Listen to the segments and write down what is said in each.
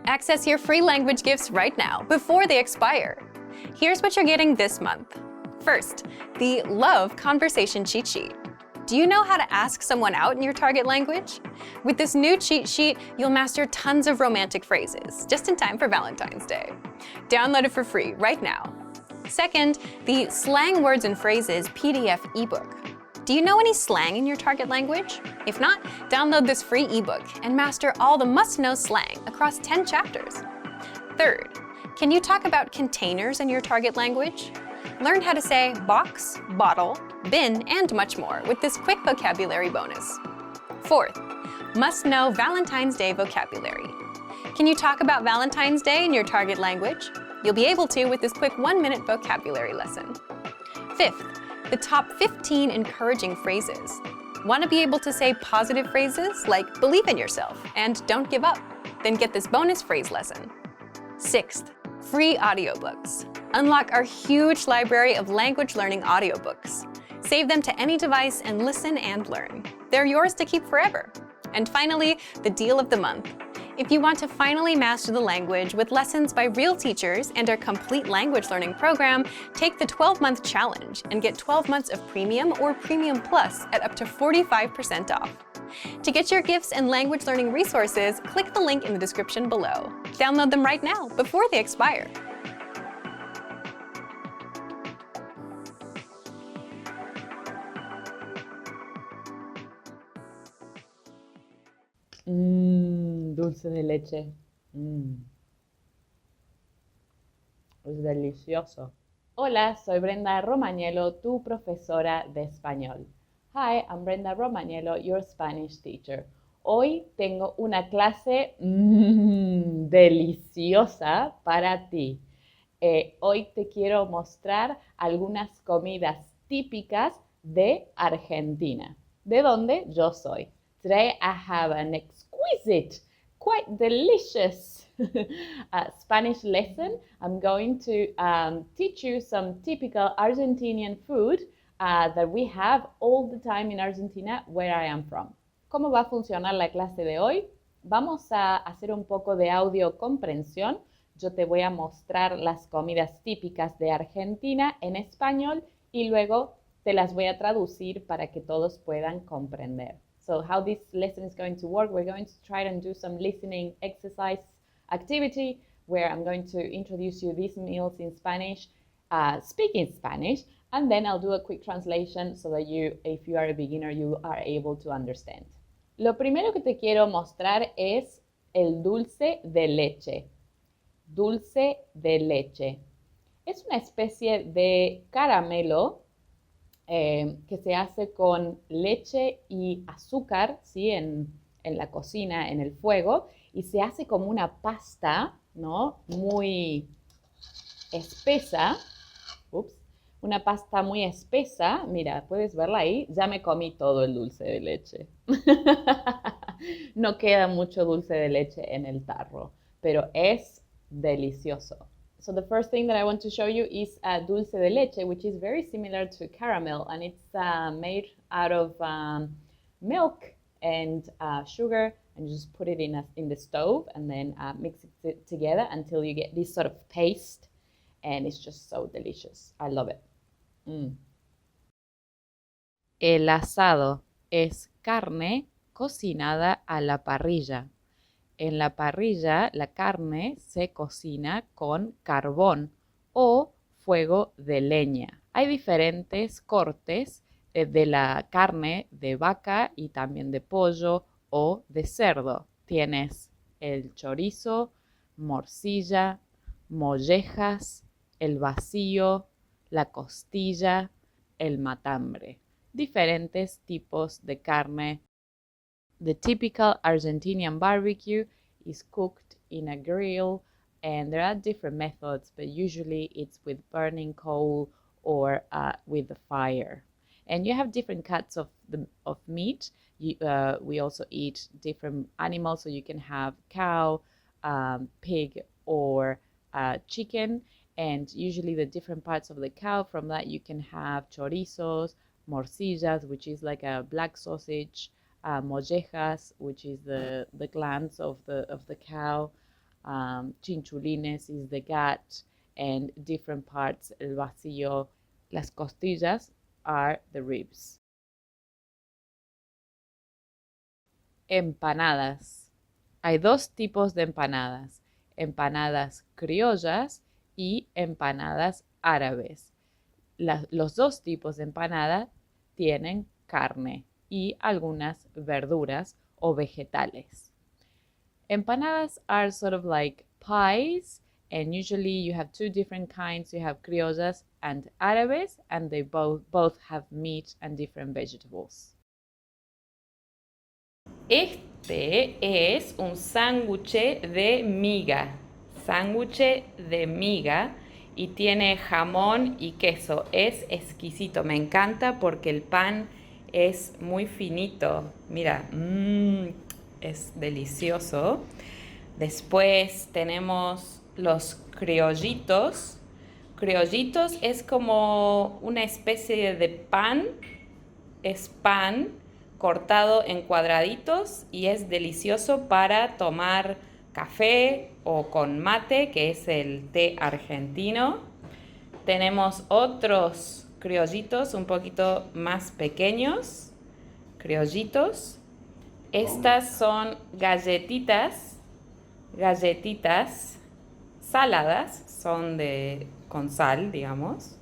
Access your free language gifts right now before they expire. Here's what you're getting this month. First, the Love Conversation Cheat Sheet. Do you know how to ask someone out in your target language? With this new cheat sheet, you'll master tons of romantic phrases, just in time for Valentine's Day. Download it for free right now. Second, the Slang Words and Phrases PDF ebook. Do you know any slang in your target language? If not, download this free ebook and master all the must-know slang across 10 chapters. Third, can you talk about containers in your target language? Learn how to say box, bottle, bin, and much more with this quick vocabulary bonus. Fourth, must-know Valentine's Day vocabulary. Can you talk about Valentine's Day in your target language? You'll be able to with this quick 1-minute vocabulary lesson. Fifth, the top 15 encouraging phrases. Want to be able to say positive phrases like believe in yourself and don't give up? Then get this bonus phrase lesson. Sixth, free audiobooks. Unlock our huge library of language learning audiobooks. Save them to any device and listen and learn. They're yours to keep forever. And finally, the deal of the month. If you want to finally master the language with lessons by real teachers and our complete language learning program, take the 12-month challenge and get 12 months of Premium or Premium Plus at up to 45% off. To get your gifts and language learning resources, click the link in the description below. Download them right now before they expire. Dulce de leche. Es delicioso. Hola, soy Brenda Romagnolo, tu profesora de español. Hi, I'm Brenda Romagnolo, your Spanish teacher. Hoy tengo una clase deliciosa para ti. Hoy te quiero mostrar algunas comidas típicas de Argentina, de donde yo soy. Today I have an exquisite, quite delicious Spanish lesson. I'm going to teach you some typical Argentinian food that we have all the time in Argentina, where I am from. ¿Cómo va a funcionar la clase de hoy? Vamos a hacer un poco de audio comprensión. Yo te voy a mostrar las comidas típicas de Argentina en español y luego te las voy a traducir para que todos puedan comprender. So how this lesson is going to work, we're going to try and do some listening exercise activity where I'm going to introduce you these meals in Spanish, speaking Spanish, and then I'll do a quick translation so that you, if you are a beginner, you are able to understand. Lo primero que te quiero mostrar es el dulce de leche. Dulce de leche. Es una especie de caramelo que se hace con leche y azúcar, ¿sí? en la cocina, en el fuego, y se hace como una pasta, ¿no? Muy espesa. Una pasta muy espesa. Mira, puedes verla ahí. Ya me comí todo el dulce de leche. No queda mucho dulce de leche en el tarro, pero es delicioso. So the first thing that I want to show you is dulce de leche, which is very similar to caramel, and it's made out of milk and sugar, and you just put it in the stove and then mix it together until you get this sort of paste, and it's just so delicious. I love it. El asado es carne cocinada a la parrilla. En la parrilla, la carne se cocina con carbón o fuego de leña. Hay diferentes cortes de la carne de vaca y también de pollo o de cerdo. Tienes el chorizo, morcilla, mollejas, el vacío, la costilla, el matambre. Diferentes tipos de carne. The typical Argentinian barbecue is cooked in a grill, and there are different methods, but usually it's with burning coal or with the fire. And you have different cuts of meat. We also eat different animals, so you can have cow, pig, or chicken, and usually the different parts of the cow. From that you can have chorizos, morcillas, which is like a black sausage, mollejas, which is the glands of the cow, chinchulines is the gut, and different parts, el vacío, las costillas, are the ribs. Empanadas. Hay dos tipos de empanadas: empanadas criollas y empanadas árabes. Los dos tipos de empanada tienen carne y algunas verduras o vegetales. Empanadas are sort of like pies, and usually you have two different kinds. You have criollas and árabes, and they both have meat and different vegetables. Este es un sándwich de miga. Sándwich de miga y tiene jamón y queso. Es exquisito. Me encanta porque el pan es muy finito. Mira, es delicioso. Después tenemos los criollitos. Criollitos es como una especie de pan. Es pan cortado en cuadraditos y es delicioso para tomar café o con mate, que es el té argentino. Tenemos otros criollitos un poquito más pequeños. Criollitos. Estas son galletitas saladas, son con sal, digamos.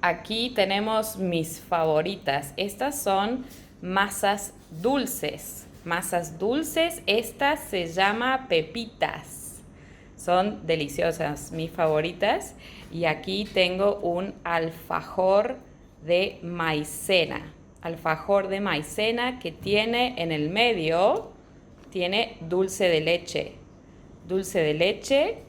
Aquí tenemos mis favoritas. Estas son masas dulces. Masas dulces, estas se llama pepitas. Son deliciosas, mis favoritas. Y aquí tengo un alfajor de maicena. Alfajor de maicena que tiene en el medio, tiene dulce de leche. Dulce de leche.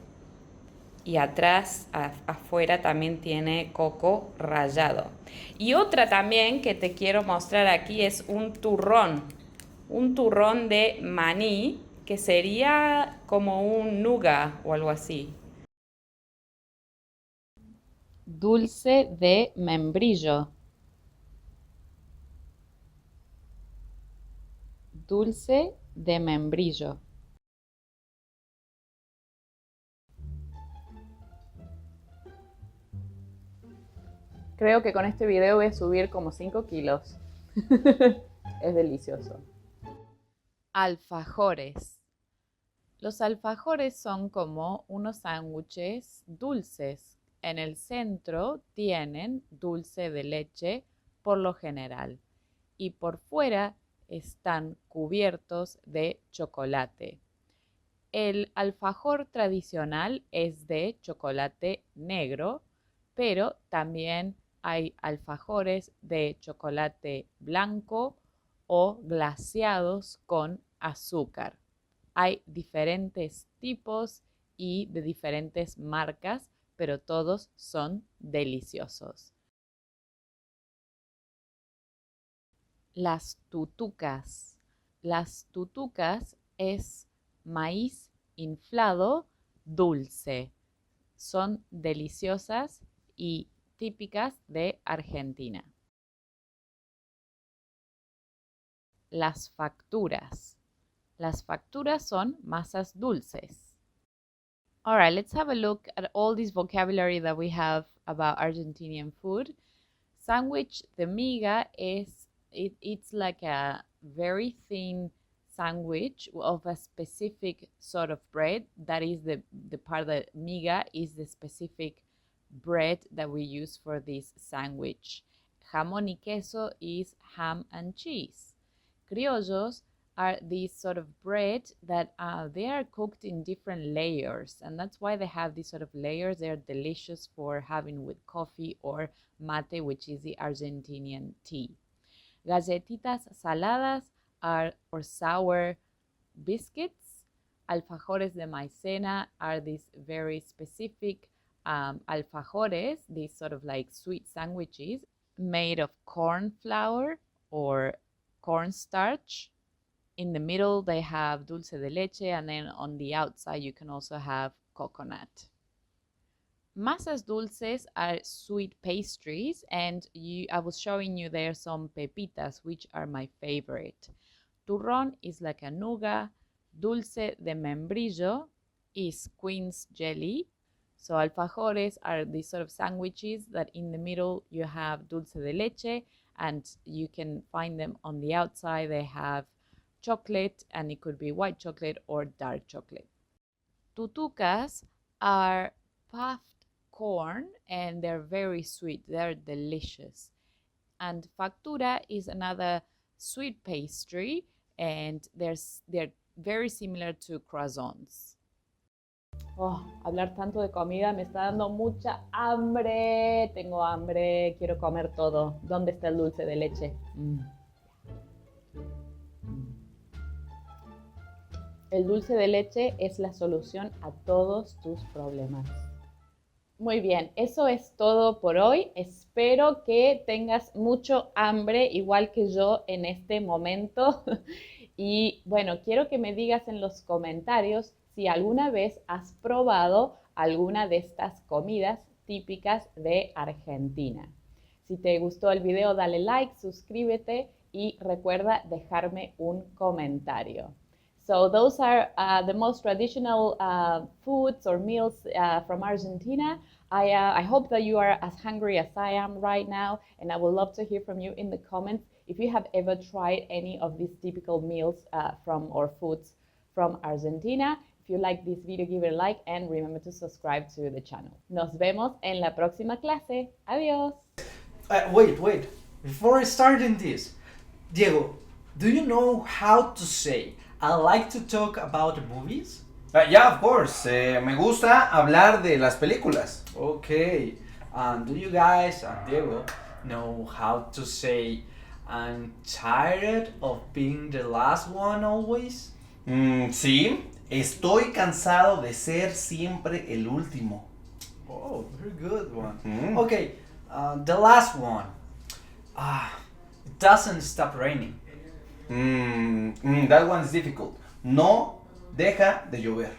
Y atrás, afuera, también tiene coco rallado. Y otra también que te quiero mostrar aquí es un turrón. Un turrón de maní, que sería como un nougat o algo así. Dulce de membrillo. Dulce de membrillo. Creo que con este video voy a subir como 5 kilos. Es delicioso. Alfajores. Los alfajores son como unos sándwiches dulces. En el centro tienen dulce de leche por lo general y por fuera están cubiertos de chocolate. El alfajor tradicional es de chocolate negro, pero también hay alfajores de chocolate blanco o glaseados con azúcar. Hay diferentes tipos y de diferentes marcas, pero todos son deliciosos. Las tutucas. Las tutucas es maíz inflado dulce. Son deliciosas y típicas de Argentina. Las facturas. Las facturas son masas dulces. All right, let's have a look at all this vocabulary that we have about Argentinian food. Sandwich de miga it's like a very thin sandwich of a specific sort of bread. That is the part that miga is the specific bread that we use for this sandwich. Jamón y queso is ham and cheese. Criollos are these sort of bread that they are cooked in different layers, and that's why they have these sort of layers. They're delicious for having with coffee or mate, which is the Argentinian tea. Galletitas saladas are or sour biscuits. Alfajores de maicena are these very specific alfajores, these sort of like sweet sandwiches made of corn flour or cornstarch. In the middle, they have dulce de leche, and then on the outside, you can also have coconut. Masas dulces are sweet pastries, and I was showing you there some pepitas, which are my favorite. Turrón is like a nougat. Dulce de membrillo is queen's jelly. So alfajores are these sort of sandwiches that in the middle you have dulce de leche, and you can find them on the outside. They have chocolate, and it could be white chocolate or dark chocolate. Tutucas are puffed corn, and they're very sweet. They're delicious. And factura is another sweet pastry, and they're very similar to croissants. Oh, hablar tanto de comida me está dando mucha hambre. Tengo hambre, quiero comer todo. ¿Dónde está el dulce de leche? El dulce de leche es la solución a todos tus problemas. Muy bien, eso es todo por hoy. Espero que tengas mucho hambre, igual que yo en este momento. Y bueno, quiero que me digas en los comentarios si alguna vez has probado alguna de estas comidas típicas de Argentina. Si te gustó el video, dale like, suscríbete y recuerda dejarme un comentario. So those are the most traditional foods or meals from Argentina. I hope that you are as hungry as I am right now, and I would love to hear from you in the comments if you have ever tried any of these typical meals or foods from Argentina. If you like this video, give it a like and remember to subscribe to the channel. Nos vemos en la próxima clase. Adiós. Wait. Before starting this, Diego, do you know how to say I like to talk about movies? Yeah, of course. Me gusta hablar de las películas. Okay. And do you guys and Diego know how to say I'm tired of being the last one always? Sí, estoy cansado de ser siempre el último. Oh, very good one. Okay, the last one. It doesn't stop raining. That one's difficult. No deja de llover.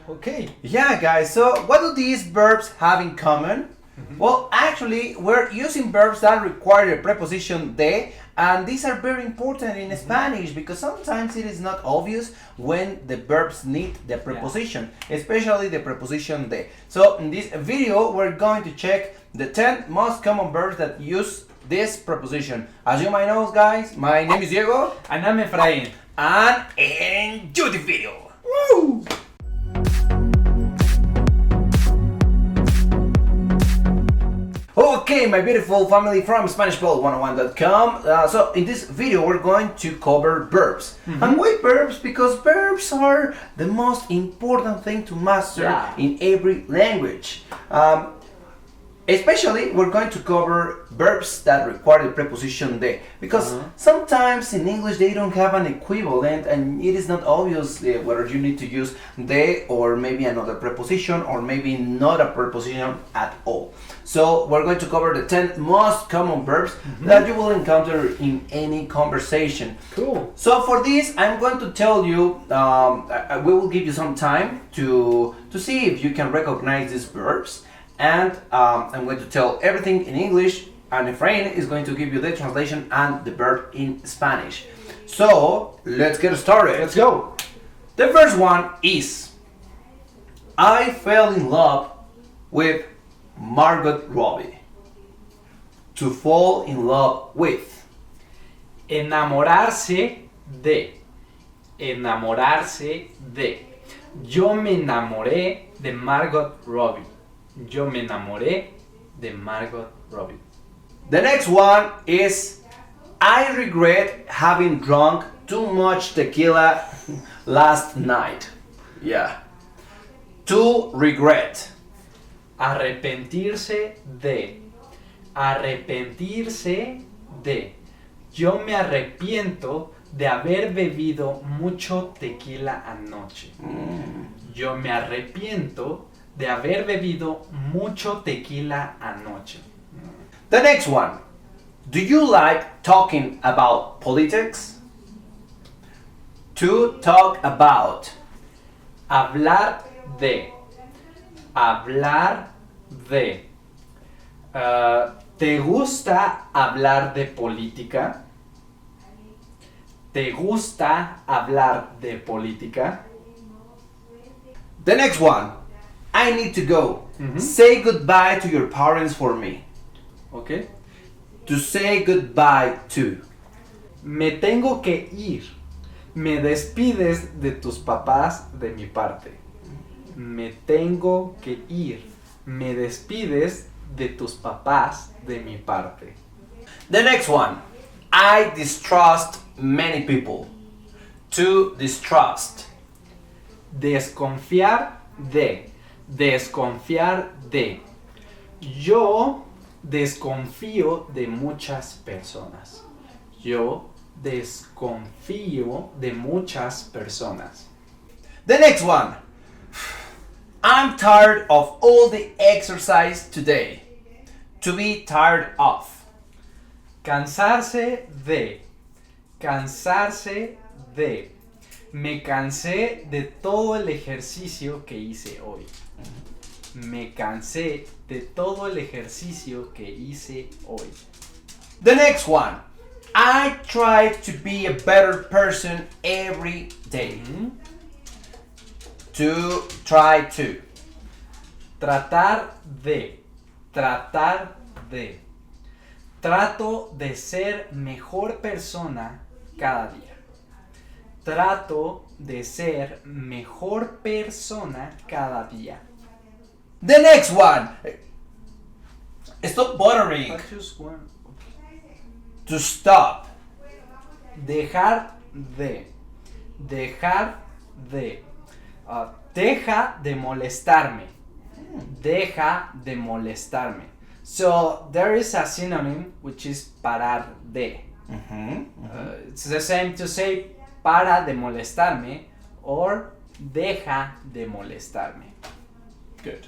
Okay. Yeah, guys, so what do these verbs have in common? Well, actually, we're using verbs that require a preposition de, and these are very important in Spanish because sometimes it is not obvious when the verbs need the preposition, especially the preposition de. So in this video, we're going to check the 10 most common verbs that use this preposition. As you might know, guys, my name is Diego. And I'm Efrain. And enjoy the video. Woo! Okay, my beautiful family from SpanishPod101.com. So in this video we're going to cover verbs. And why verbs? Because verbs are the most important thing to master in every language. Especially we're going to cover verbs that require the preposition de, because sometimes in English they don't have an equivalent and it is not obvious whether you need to use de or maybe another preposition or maybe not a preposition at all. So we're going to cover the 10 most common verbs that you will encounter in any conversation. Cool. So for this I'm going to tell you, we will give you some time to see if you can recognize these verbs. And I'm going to tell everything in English, and Efrain is going to give you the translation and the verb in Spanish. So let's get started. Let's go. The first one is I fell in love with Margot Robbie. To fall in love with. Enamorarse de. Enamorarse de. Yo me enamoré de Margot Robbie. Yo me enamoré de Margot Robbie. The next one is I regret having drunk too much tequila last night. Yeah. To regret. Arrepentirse de. Arrepentirse de. Yo me arrepiento de haber bebido mucho tequila anoche. Yo me arrepiento de haber bebido mucho tequila anoche. The next one. Do you like talking about politics? To talk about. Hablar de. Hablar de. ¿Te gusta hablar de política? ¿Te gusta hablar de política? The next one. I need to go. Say goodbye to your parents for me. Ok. To say goodbye to. Me tengo que ir. Me despides de tus papás de mi parte. Me tengo que ir. Me despides de tus papás de mi parte. The next one. I distrust many people. To distrust. Desconfiar de. Desconfiar de. Yo desconfío de muchas personas. Yo desconfío de muchas personas. The next one. I'm tired of all the exercise today. To be tired of. Cansarse de. Cansarse de. Me cansé de todo el ejercicio que hice hoy. Me cansé de todo el ejercicio que hice hoy. The next one. I try to be a better person every day. To try to. Tratar de. Tratar de. Trato de ser mejor persona cada día. Trato de ser mejor persona cada día. The next one. Stop bothering. To stop. Dejar de. Dejar de. Deja de molestarme. Deja de molestarme. So there is a synonym which is parar de. It's the same to say para de molestarme or deja de molestarme. Good.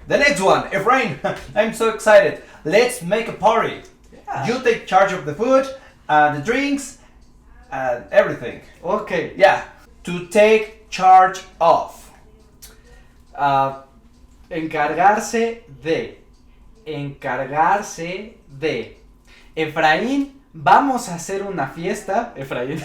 The next one, Efrain. I'm so excited. Let's make a party. Yeah. You take charge of the food, the drinks, and everything. Okay. Yeah. To take charge of. Encargarse de. Encargarse de. Efraín, vamos a hacer una fiesta. Efraín.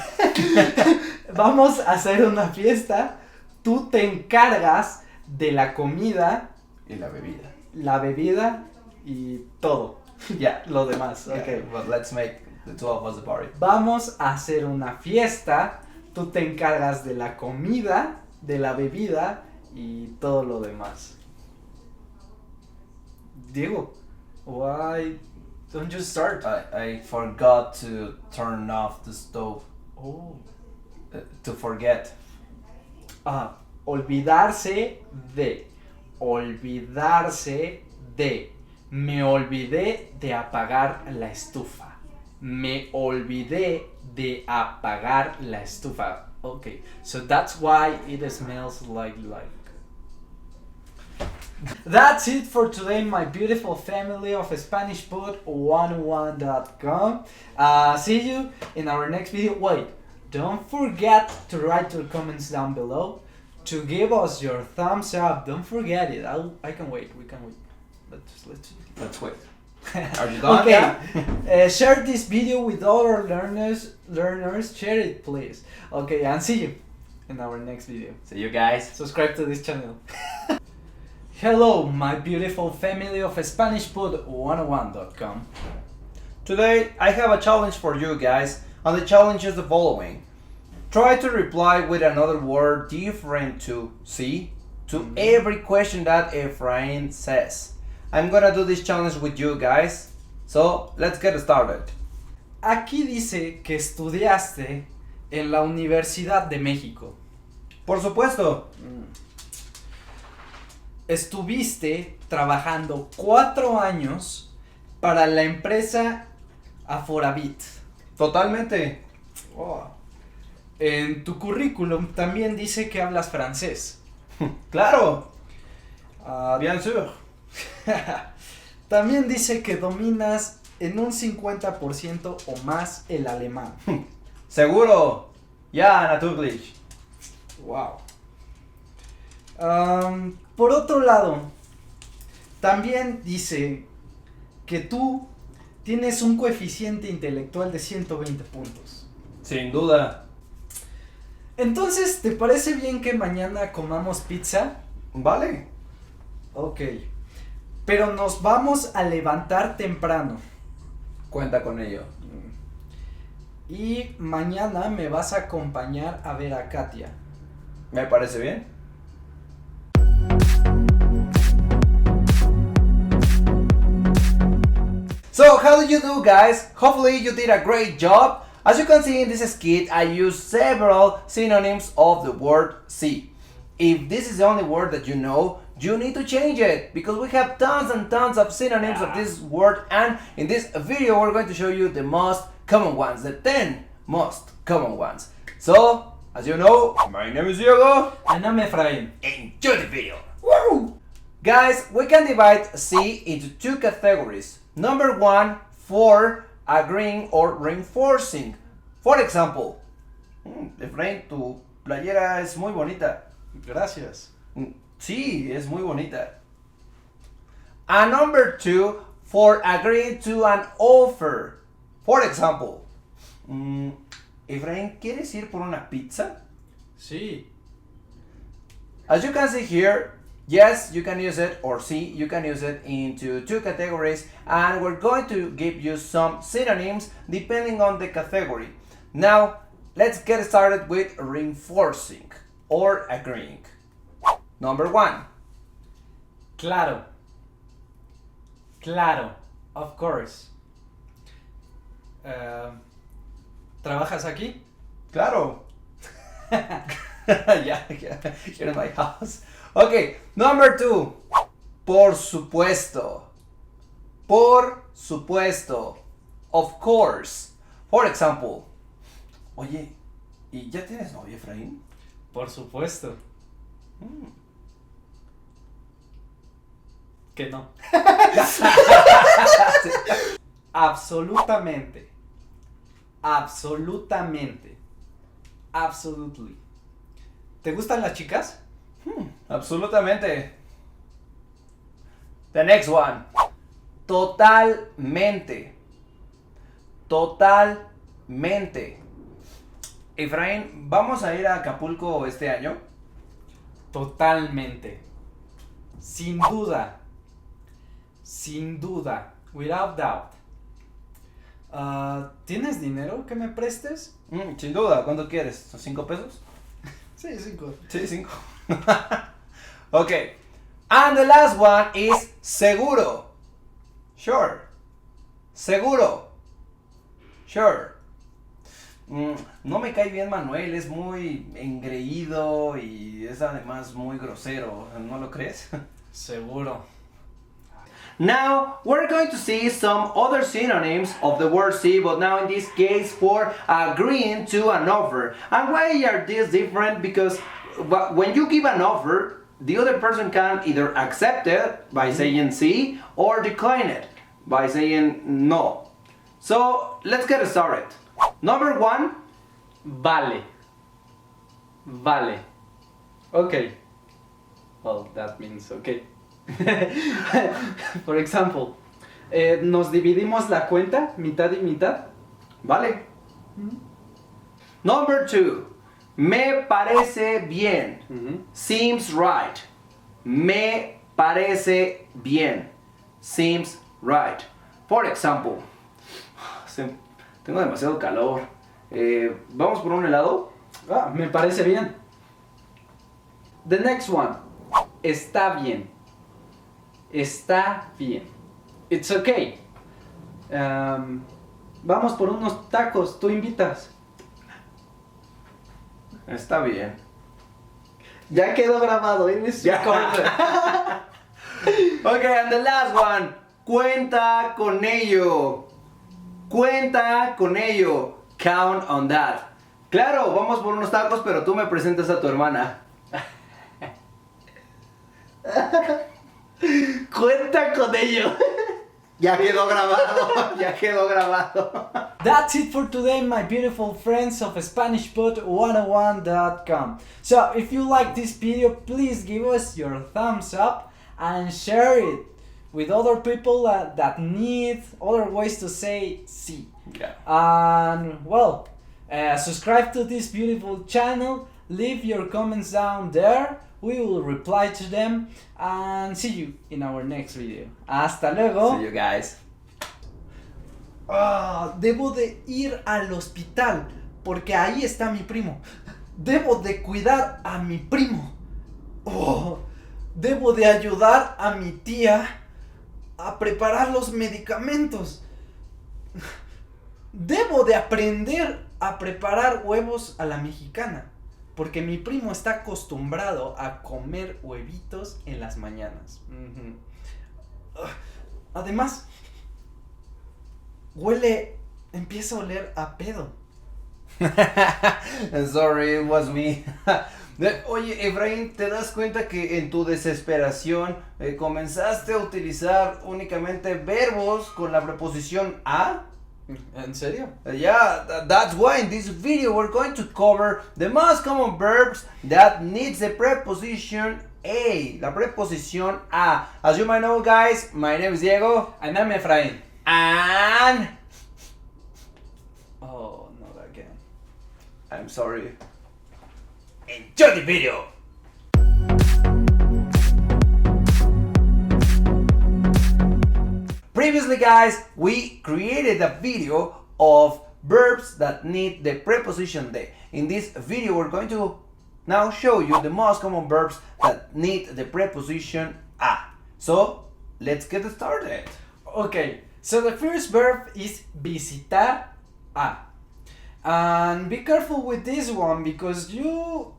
Vamos a hacer una fiesta. Tú te encargas de la comida. Y la bebida. La bebida y todo. Yeah. Lo demás. Yeah, Okay. but let's make the two of us a party. Vamos a hacer una fiesta. Tú te encargas de la comida, de la bebida y todo lo demás. Diego, why don't you start? I forgot to turn off the stove. Oh. To forget. Olvidarse de. Olvidarse de. Me olvidé de apagar la estufa. Me olvidé de apagar la estufa. Okay, so that's why it smells like. That's it for today, my beautiful family of SpanishPod101.com. See you in our next video. Wait, don't forget to write your comments down below, to give us your thumbs up. Don't forget it. I can wait. We can wait. Let's wait. Are you done? Okay. Share this video with all our learners. Share it, please. Okay, and see you in our next video. See you guys. Subscribe to this channel. Hello, my beautiful family of SpanishPod101.com. Today I have a challenge for you guys, and the challenge is the following. Try to reply with another word different to see to every question that Efrain says. I'm gonna do this challenge with you guys, so let's get started. Aquí dice que estudiaste en la Universidad de México. Por supuesto. Estuviste trabajando 4 años para la empresa Aforabit. Totalmente. Oh. En tu currículum también dice que hablas francés. Claro. Bien sûr. También dice que dominas en un 50% o más el alemán. Seguro. Ja, natürlich. Wow. Por otro lado, también dice que tú tienes un coeficiente intelectual de 120 puntos. Sin duda. Entonces, ¿te parece bien que mañana comamos pizza? Vale. Ok. Pero nos vamos a levantar temprano. Cuenta con ello. Y mañana me vas a acompañar a ver a Katia. ¿Me parece bien? So, how did you do, guys? Hopefully you did a great job. As you can see in this skit, I used several synonyms of the word see. If this is the only word that you know, you need to change it because we have tons and tons of synonyms of this word, and in this video we're going to show you the most common ones, the 10 most common ones. So, as you know, my name is Diego. And I'm Efraín. Enjoy the video. Woo! Guys, we can divide C into two categories. Number one, for agreeing or reinforcing. For example, Efraín, tu playera es muy bonita. Gracias. Sí, es muy bonita. And number two, for agreeing to an offer. For example, Efraín, ¿quieres ir por una pizza? Sí. As you can see here, yes, you can use it, or see, you can use it into two categories, and we're going to give you some synonyms depending on the category. Now, let's get started with reinforcing or agreeing. Number one. Claro. Claro. Of course. ¿Trabajas aquí? Claro. Yeah, here in my house. Okay, number two. Por supuesto. Por supuesto. Of course. For example. Oye, ¿y ya tienes novia, Efraín? Por supuesto. Que no. Absolutamente. Absolutamente. Absolutely. ¿Te gustan las chicas? Absolutamente. The next one. Totalmente. Totalmente. Efraín, ¿vamos a ir a Acapulco este año? Totalmente. Sin duda. Sin duda. Without doubt. ¿Tienes dinero que me prestes? Sin duda. ¿Cuánto quieres? ¿5 pesos? Sí, 5. Sí, 5. Okay. And the last one is seguro. Sure. Seguro. Sure. No me cae bien Manuel, es muy engreído y es además muy grosero, ¿no lo crees? Seguro. Now, we're going to see some other synonyms of the word see, but now in this case for agreeing to an offer. And why are these different? Because when you give an offer, the other person can either accept it by saying sí or decline it by saying no. So, let's get started. Number one, Vale. Vale. Okay. Well, that means okay. For example, nos dividimos la cuenta mitad y mitad. vale. Number two, me parece bien. Seems right. Me parece bien. Seems right. For example, tengo demasiado calor. ¿Vamos por un helado? Me parece bien. The next one. Está bien. Está bien. It's okay. Vamos por unos tacos. Tú invitas. Está bien. Ya quedó grabado. Eres recorded. Okay, and the last one. Cuenta con ello. Cuenta con ello. Count on that. Claro, vamos por unos tacos, pero tú me presentas a tu hermana. Cuenta con ello. Ya quedó grabado. Ya quedó grabado. That's it for today, my beautiful friends of SpanishPod101.com. So, if you like this video, please give us your thumbs up and share it with other people that need other ways to say sí. Yeah. And, well, Subscribe to this beautiful channel. Leave your comments down there. We will reply to them. And see you in our next video. Hasta luego. See you guys. Debo de ir al hospital porque ahí está mi primo. Debo de cuidar a mi primo. Debo de ayudar a mi tía a preparar los medicamentos. Debo de aprender a preparar huevos a la mexicana porque mi primo está acostumbrado a comer huevitos en las mañanas. Además, empieza a oler a pedo. Sorry, it was me. Oye, Efraín, ¿te das cuenta que en tu desesperación comenzaste a utilizar únicamente verbos con la preposición a? ¿En serio? Yeah, that's why in this video we're going to cover the most common verbs that needs the preposition a, la preposición a. As you might know, guys, my name is Diego. And I'm Efraín. And Oh, not again. I'm sorry. Enjoy the video. Previously, guys, we created a video of verbs that need the preposition de. In this video, we're going to now show you the most common verbs that need the preposition a. So, let's get started. Okay, so the first verb is visitar a. And be careful with this one because you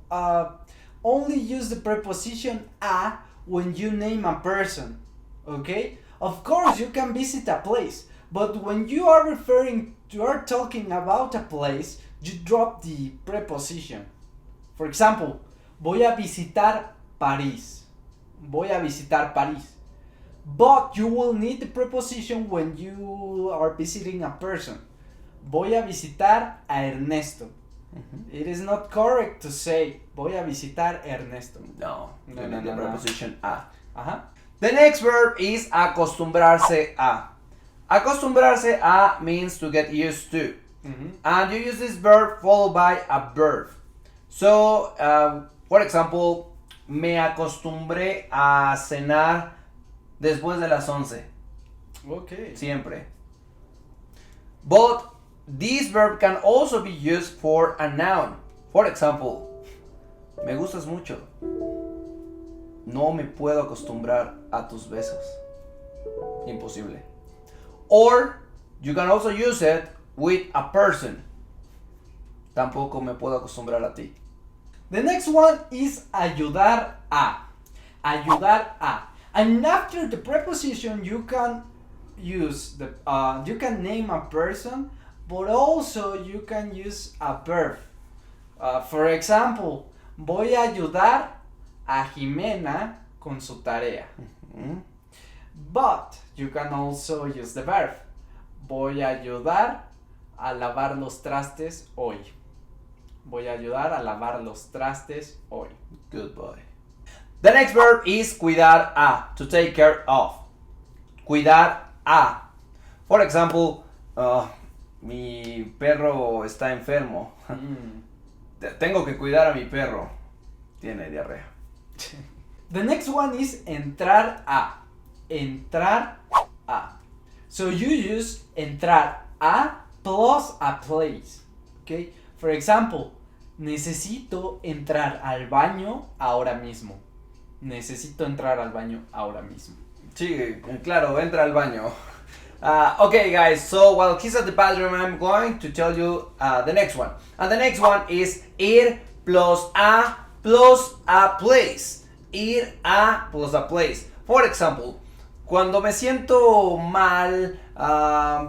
only use the preposition a when you name a person. Okay? Of course, you can visit a place, but when you are talking about a place, you drop the preposition. For example, voy a visitar París. Voy a visitar París. But you will need the preposition when you are visiting a person. Voy a visitar a Ernesto. It is not correct to say voy a visitar Ernesto. No, you need the preposition a. Uh-huh. The next verb is acostumbrarse a. Acostumbrarse a means to get used to. And you use this verb followed by a verb. So, for example, me acostumbré a cenar después de las 11. Okay. Siempre. But this verb can also be used for a noun. For example, me gustas mucho. No me puedo acostumbrar a tus besos. Imposible. Or you can also use it with a person. Tampoco me puedo acostumbrar a ti. The next one is ayudar a. Ayudar a. And after the preposition, you can use you can name a person, but also you can use a verb. For example, voy a ayudar a Jimena con su tarea. But you can also use the verb. Voy a ayudar a lavar los trastes hoy. Voy a ayudar a lavar los trastes hoy. Good boy. The next verb is cuidar a, to take care of. Cuidar a. For example, mi perro está enfermo. Tengo que cuidar a mi perro. Tiene diarrea. The next one is entrar a. Entrar a. So you use entrar a plus a place. Okay? For example, necesito entrar al baño ahora mismo. Necesito entrar al baño ahora mismo. Sí, claro, entra al baño. Okay, guys, so while he's at the bathroom, I'm going to tell you the next one. And the next one is ir plus a place. Ir a plus a place. For example, cuando me siento mal,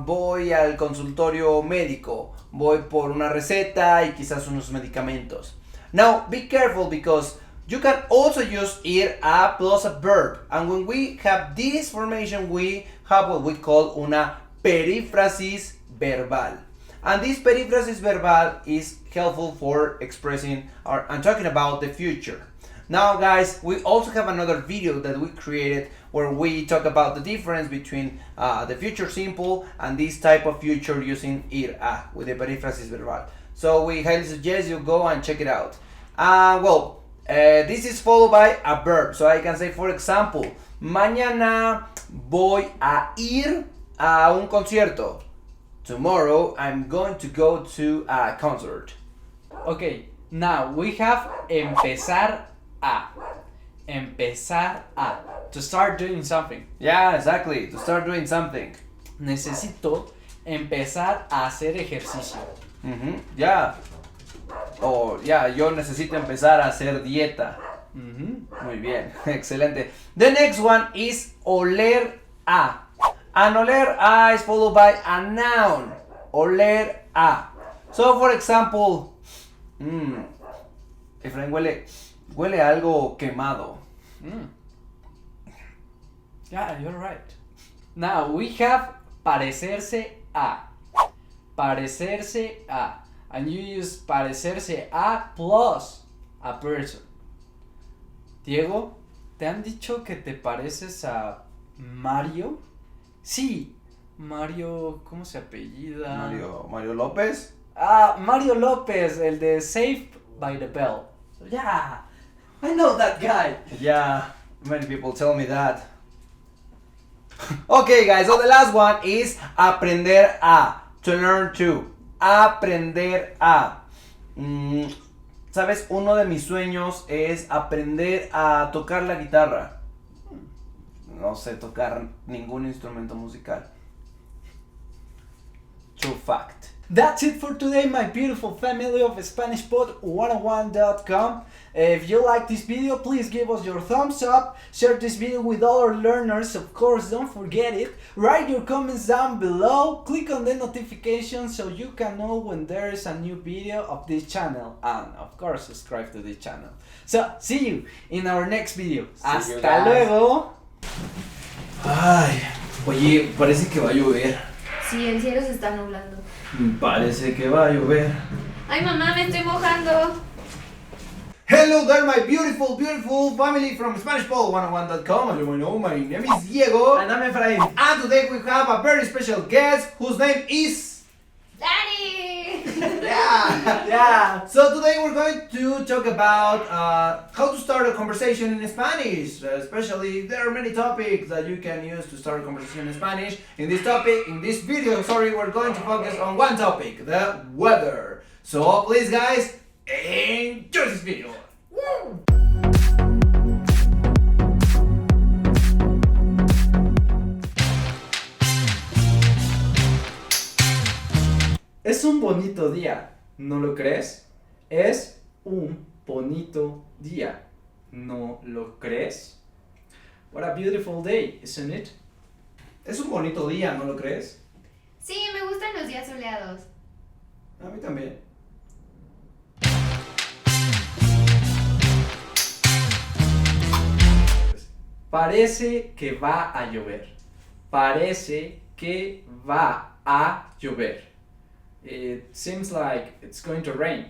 voy al consultorio médico. Voy por una receta y quizás unos medicamentos. Now, be careful because you can also use ir a plus a verb. And when we have this formation, we have what we call una perífrasis verbal. And this perífrasis verbal is helpful for expressing and talking about the future. Now, guys, we also have another video that we created where we talk about the difference between the future simple and this type of future using ir a with the perífrasis verbal. So we highly suggest you go and check it out. This is followed by a verb. So I can say, for example, mañana voy a ir a un concierto. Tomorrow I'm going to go to a concert. Okay, now we have empezar a. Empezar a. To start doing something. Yeah, exactly. To start doing something. Necesito empezar a hacer ejercicio. Yeah. Yo necesito empezar a hacer dieta. Muy bien, excelente. The next one is oler a. And oler a is followed by a noun. Oler a. So, for example, Efraín huele a algo quemado. Yeah, you're right. Now we have parecerse a. Parecerse a. And you use parecerse a plus a person. Diego, ¿te han dicho que te pareces a Mario? Sí, Mario, ¿cómo se apellida? Mario López. Ah, Mario López, el de Saved by the Bell. Yeah, I know that guy. Yeah, many people tell me that. Okay, guys, so the last one is aprender a. To learn to. Aprender a. ¿Sabes? Uno de mis sueños es aprender a tocar la guitarra. No sé tocar ningún instrumento musical. True fact. That's it for today, my beautiful family of SpanishPod101.com. If you like this video, please give us your thumbs up, share this video with other learners, of course, don't forget it, write your comments down below, click on the notification so you can know when there is a new video of this channel, and of course, subscribe to this channel. So, see you in our next video. Hasta luego. Ay, oye, parece que va a llover. Sí, el cielo se está nublando. Parece que va a llover. Ay, mamá, me estoy mojando. Hello there, my beautiful family from SpanishPod101.com. As you may know, my name is Diego. And I'm Efraín. And today we have a very special guest whose name is... ¡Daddy! Yeah. So today we're going to talk about how to start a conversation in Spanish. Especially, there are many topics that you can use to start a conversation in Spanish. In this video, we're going to focus on one topic, the weather. So please, guys, enjoy this video. Woo! Es un bonito día, ¿no lo crees? Es un bonito día, ¿no lo crees? What a beautiful day, isn't it? Es un bonito día, ¿no lo crees? Sí, me gustan los días soleados. A mí también. Parece que va a llover. Parece que va a llover. It seems like it's going to rain.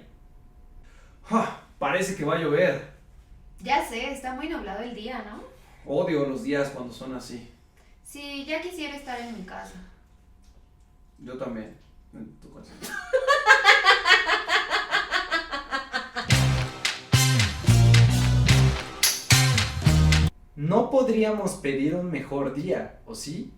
Parece que va a llover. Ya sé, está muy nublado el día, ¿no? Odio los días cuando son así. Sí, ya quisiera estar en mi casa. Yo también. En tu casa. No podríamos pedir un mejor día, ¿o sí?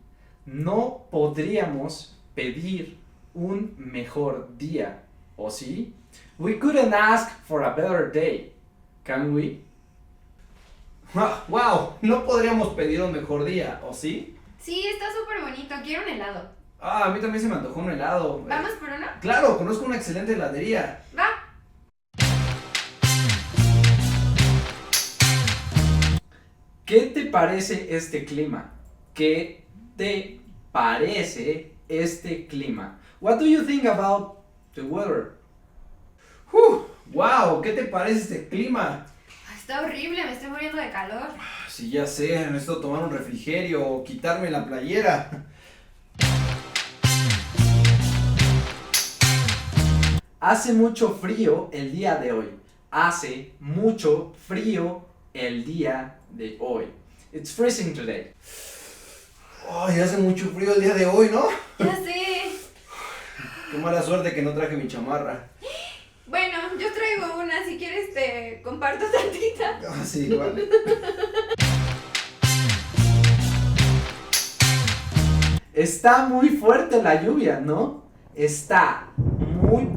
No podríamos pedir un mejor día, ¿o sí? We couldn't ask for a better day, can we? Wow, no podríamos pedir un mejor día, ¿o sí? Sí, está súper bonito. Quiero un helado. A mí también se me antojó un helado. ¿Vamos por uno? Claro, conozco una excelente heladería. Va. ¿Qué te parece este clima? ¿Qué te parece este clima? What do you think about the weather? Wow, ¿qué te parece este clima? Está horrible, me estoy muriendo de calor. Sí, ya sé, necesito tomar un refrigerio o quitarme la playera. Hace mucho frío el día de hoy. Hace mucho frío el día de hoy. It's freezing today. Ay, hace mucho frío el día de hoy, ¿no? Ya sé. Qué mala suerte que no traje mi chamarra. te comparto tantita. Ah, sí, vale. Está muy fuerte la lluvia, ¿no? Está muy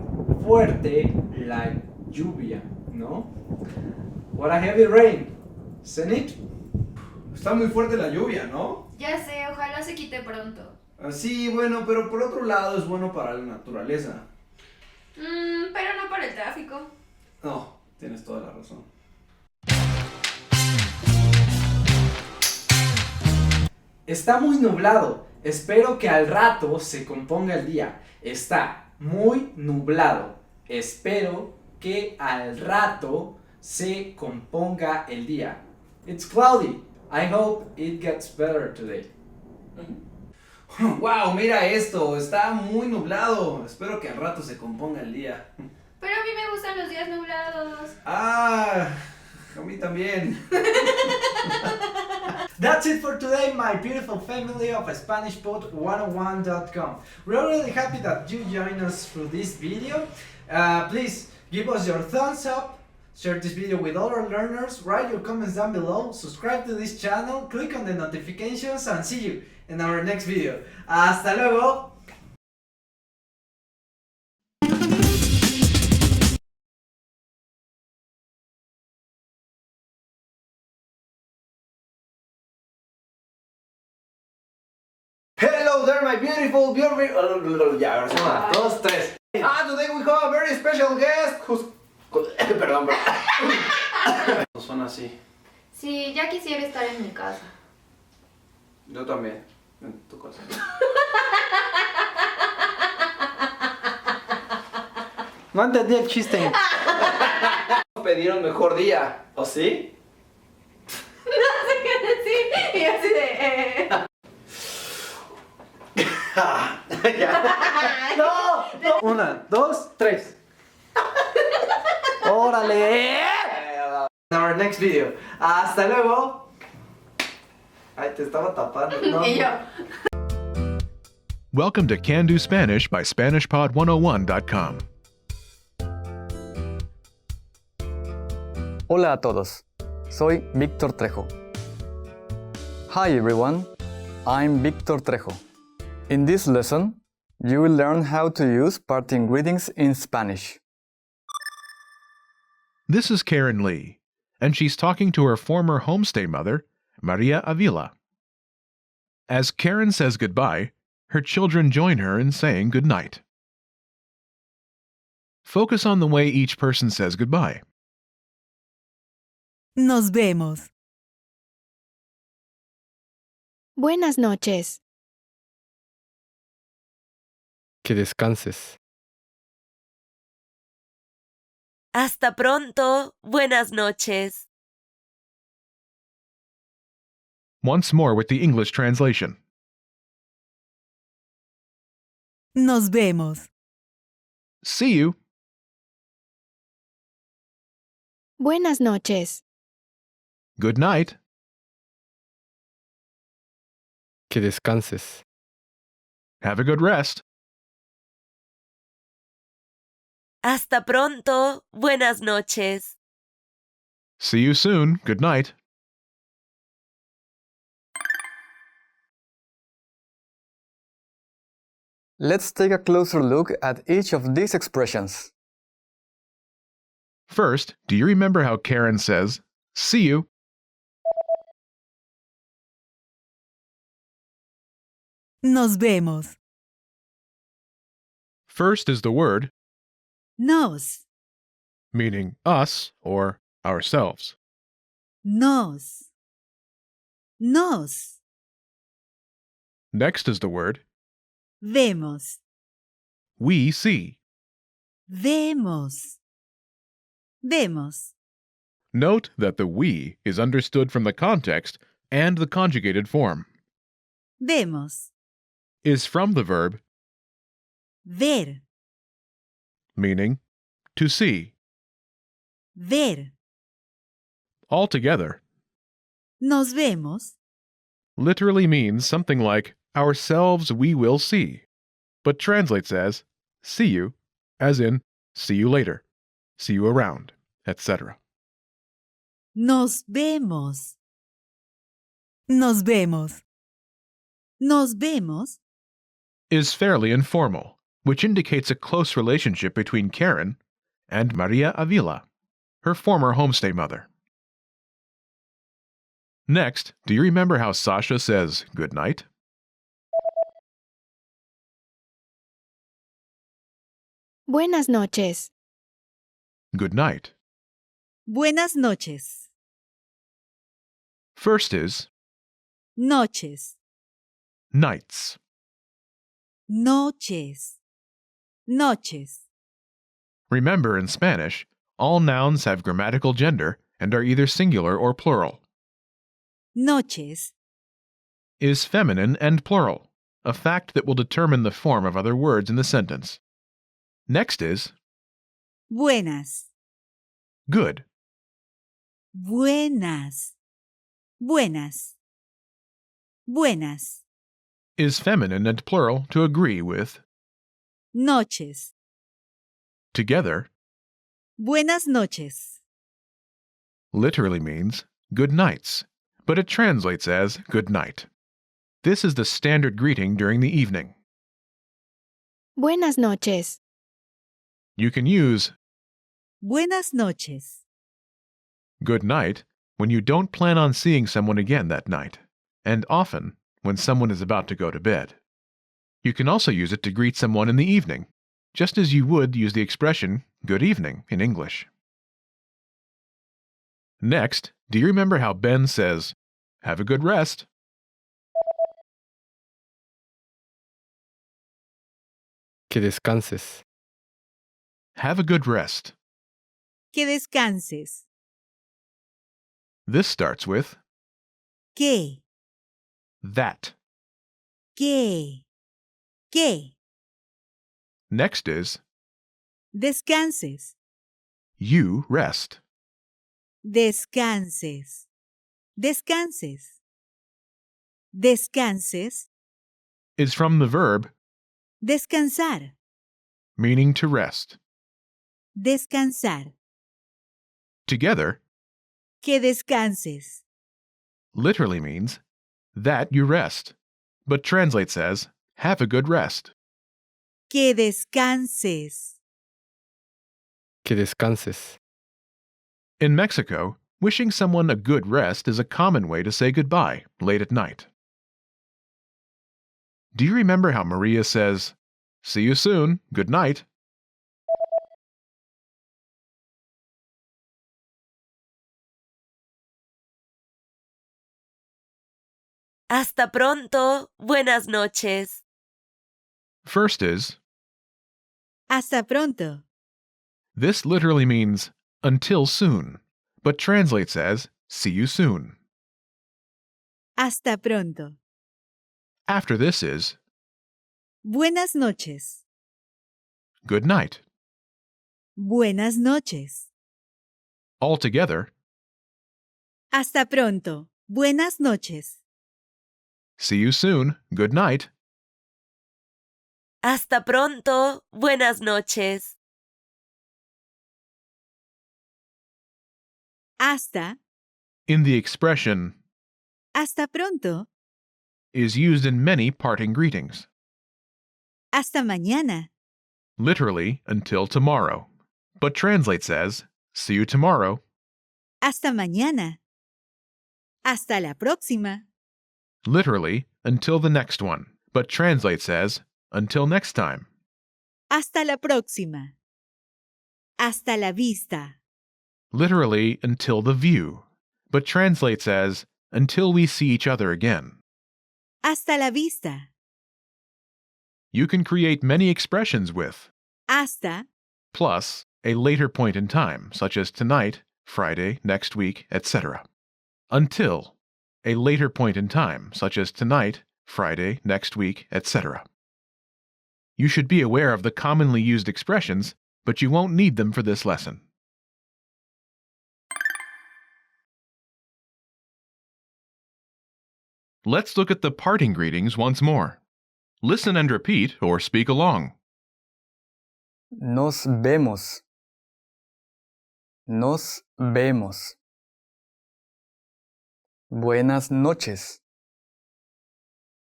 fuerte la lluvia, ¿no? What a heavy rain. Isn't it? Está muy fuerte la lluvia, ¿no? Ya sé, ojalá se quite pronto. Sí, bueno, pero por otro lado es bueno para la naturaleza. Pero no para el tráfico. No, tienes toda la razón. Está muy nublado. Espero que al rato se componga el día. Está muy nublado. Espero que al rato se componga el día. It's cloudy. I hope it gets better today. Wow, mira esto, está muy nublado. Espero que al rato se componga el día. Pero a mí me gustan los días nublados. Ah, a mí también. That's it for today, my beautiful family of SpanishPod101.com. We're really happy that you joined us through this video. Please give us your thumbs up, share this video with other learners, write your comments down below, subscribe to this channel, click on the notifications, and see you in our next video. ¡Hasta luego! Hello there, my beautiful. Ya, ahora sí, 1, 2, 3. Today we have a very special guest who's... Perdón, bro. No son así. Sí, ya quisiera estar en mi casa. Yo también. En tu casa. No entendí el chiste. Pidieron mejor día. ¿O sí? Sí, y así de... ¡No! 1, 2, 3. ¡Órale! In our next video. ¡Hasta luego! Ay, te estaba tapando. No. Y yo... Welcome to Can Do Spanish by SpanishPod101.com. Hola a todos, soy Víctor Trejo. Hi everyone, I'm Víctor Trejo. In this lesson, you will learn how to use parting greetings in Spanish. This is Karen Lee, and she's talking to her former homestay mother, Maria Avila. As Karen says goodbye, her children join her in saying goodnight. Focus on the way each person says goodbye. Nos vemos. Buenas noches. Que descanses. Hasta pronto. Buenas noches. Once more with the English translation. Nos vemos. See you. Buenas noches. Good night. Que descanses. Have a good rest. Hasta pronto. Buenas noches. See you soon. Good night. Let's take a closer look at each of these expressions. First, do you remember how Karen says, see you? Nos vemos. First is the word, Nos. meaning us or ourselves. Nos. Nos. Next is the word, Vemos. we see. Vemos. Vemos. Note that the we is understood from the context and the conjugated form. Vemos. Is from the verb, Ver. meaning to see. Ver. Altogether, Nos vemos. literally means something like ourselves we will see, but translates as see you, as in see you later, see you around. etc. Nos vemos. Nos vemos. Nos vemos Is fairly informal, which indicates a close relationship between Karen and Maria Avila, her former homestay mother. Next, do you remember how Sasha says good night? Buenas noches. Good night. Buenas noches. First is Noches. nights. Noches. Noches. Remember, in Spanish, all nouns have grammatical gender and are either singular or plural. Noches. Is feminine and plural, a fact that will determine the form of other words in the sentence. Next is Buenas. good. Buenas. Buenas. Buenas. Is feminine and plural to agree with. Noches. Together, Buenas noches. literally means good nights, but it translates as good night. This is the standard greeting during the evening. Buenas noches. You can use Buenas noches. good night when you don't plan on seeing someone again that night, and often when someone is about to go to bed. You can also use it to greet someone in the evening, just as you would use the expression good evening in English. Next, do you remember how Ben says, have a good rest? Que descanses. Have a good rest. Que descanses. This starts with Que. that. Que. Que. Next is Descanses. you rest. Descanses. Descanses. Descanses. Is from the verb Descansar. meaning to rest. Descansar. Together, Que descanses. literally means that you rest, but translates as have a good rest. Que descanses. Que descanses. In Mexico, wishing someone a good rest is a common way to say goodbye late at night. Do you remember how Maria says, see you soon, good night? Hasta pronto. Buenas noches. First is, Hasta pronto. this literally means until soon, but translates as see you soon. Hasta pronto. After this is Buenas noches. good night. Buenas noches. Altogether, Hasta pronto. Buenas noches. see you soon, good night. Hasta pronto. Buenas noches. Hasta. In the expression Hasta pronto. is used in many parting greetings, Hasta mañana. literally until tomorrow, but translates as see you tomorrow, Hasta mañana. Hasta la próxima. literally until the next one, but translates as until next time. Hasta la próxima. Hasta la vista. Literally until the view, but translates as until we see each other again. Hasta la vista. You can create many expressions with Hasta. plus a later point in time, such as tonight, Friday, next week, etc. Until a later point in time, such as tonight, Friday, next week, etc. You should be aware of the commonly used expressions, but you won't need them for this lesson. Let's look at the parting greetings once more. Listen and repeat or speak along. Nos vemos. Nos vemos. Buenas noches.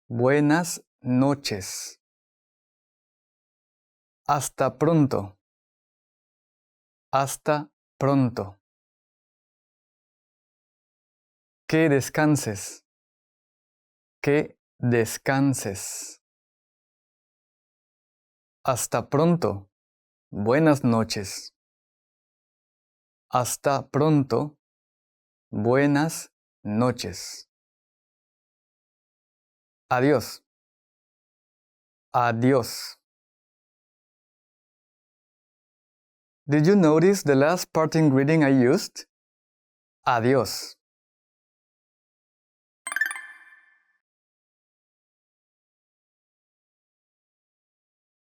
Buenas noches. Hasta pronto. Hasta pronto. Que descanses. Que descanses. Hasta pronto. Buenas noches. Hasta pronto. Buenas noches. Adiós. Adiós. Did you notice the last parting greeting I used? Adiós.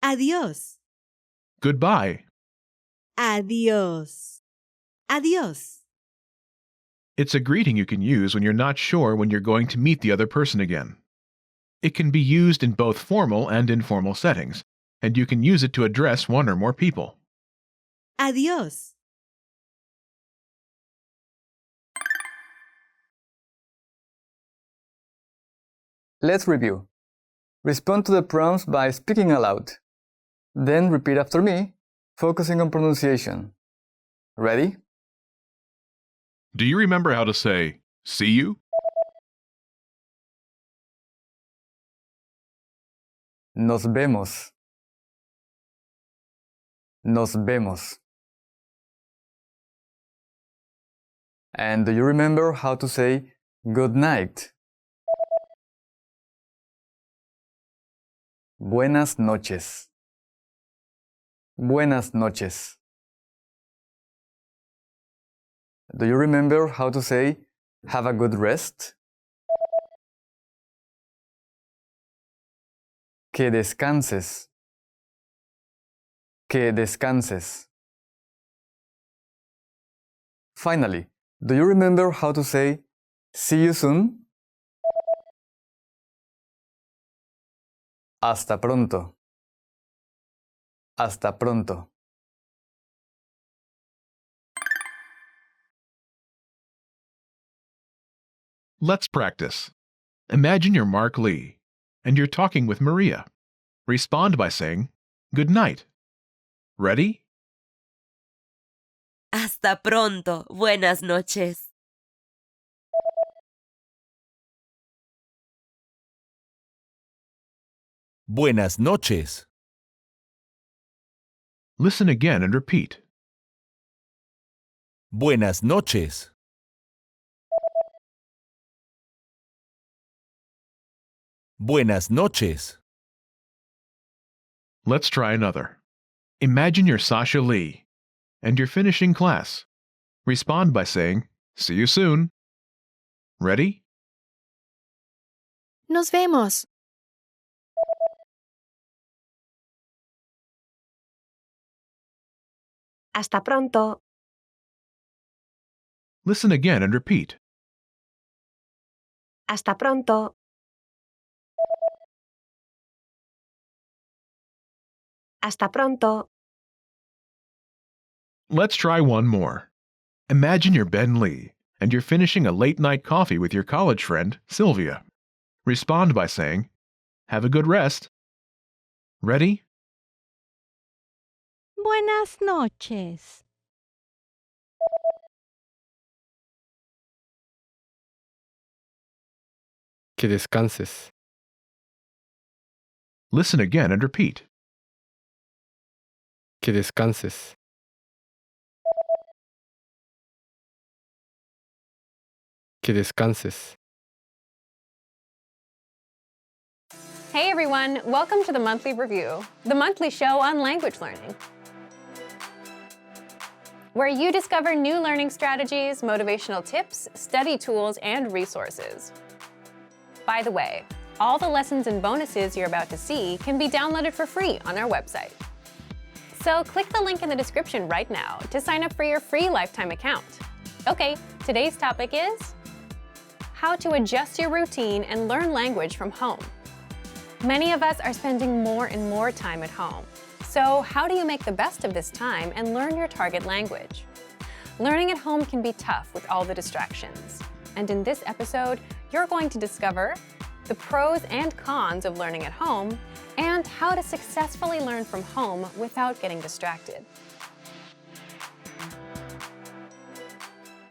Adiós. Goodbye. Adiós. Adiós. It's a greeting you can use when you're not sure when you're going to meet the other person again. It can be used in both formal and informal settings, and you can use it to address one or more people. Adiós. Let's review. Respond to the prompts by speaking aloud. Then repeat after me, focusing on pronunciation. Ready? Do you remember how to say, see you? Nos vemos. Nos vemos. And do you remember how to say good night? Buenas noches. Buenas noches. Do you remember how to say have a good rest? Que descanses. Que descanses. Finally, do you remember how to say see you soon? Hasta pronto. Hasta pronto. Let's practice. Imagine you're Mark Lee, and you're talking with Maria. Respond by saying, good night. Ready? Hasta pronto. Buenas noches. Buenas noches. Listen again and repeat. Buenas noches. Buenas noches. Let's try another. Imagine you're Sasha Lee, and you're finishing class. Respond by saying, see you soon. Ready? Nos vemos. Hasta pronto. Listen again and repeat. Hasta pronto. Hasta pronto. Let's try one more. Imagine you're Ben Lee, and you're finishing a late-night coffee with your college friend, Sylvia. Respond by saying, have a good rest. Ready? Buenas noches. Que descanses. Listen again and repeat. Que descanses. Que descanses. Hey everyone, welcome to the Monthly Review, the monthly show on language learning, where you discover new learning strategies, motivational tips, study tools, and resources. By the way, all the lessons and bonuses you're about to see can be downloaded for free on our website. So click the link in the description right now to sign up for your free lifetime account. Okay, today's topic is how to adjust your routine and learn language from home. Many of us are spending more and more time at home. So how do you make the best of this time and learn your target language? Learning at home can be tough with all the distractions. And in this episode, you're going to discover the pros and cons of learning at home and how to successfully learn from home without getting distracted.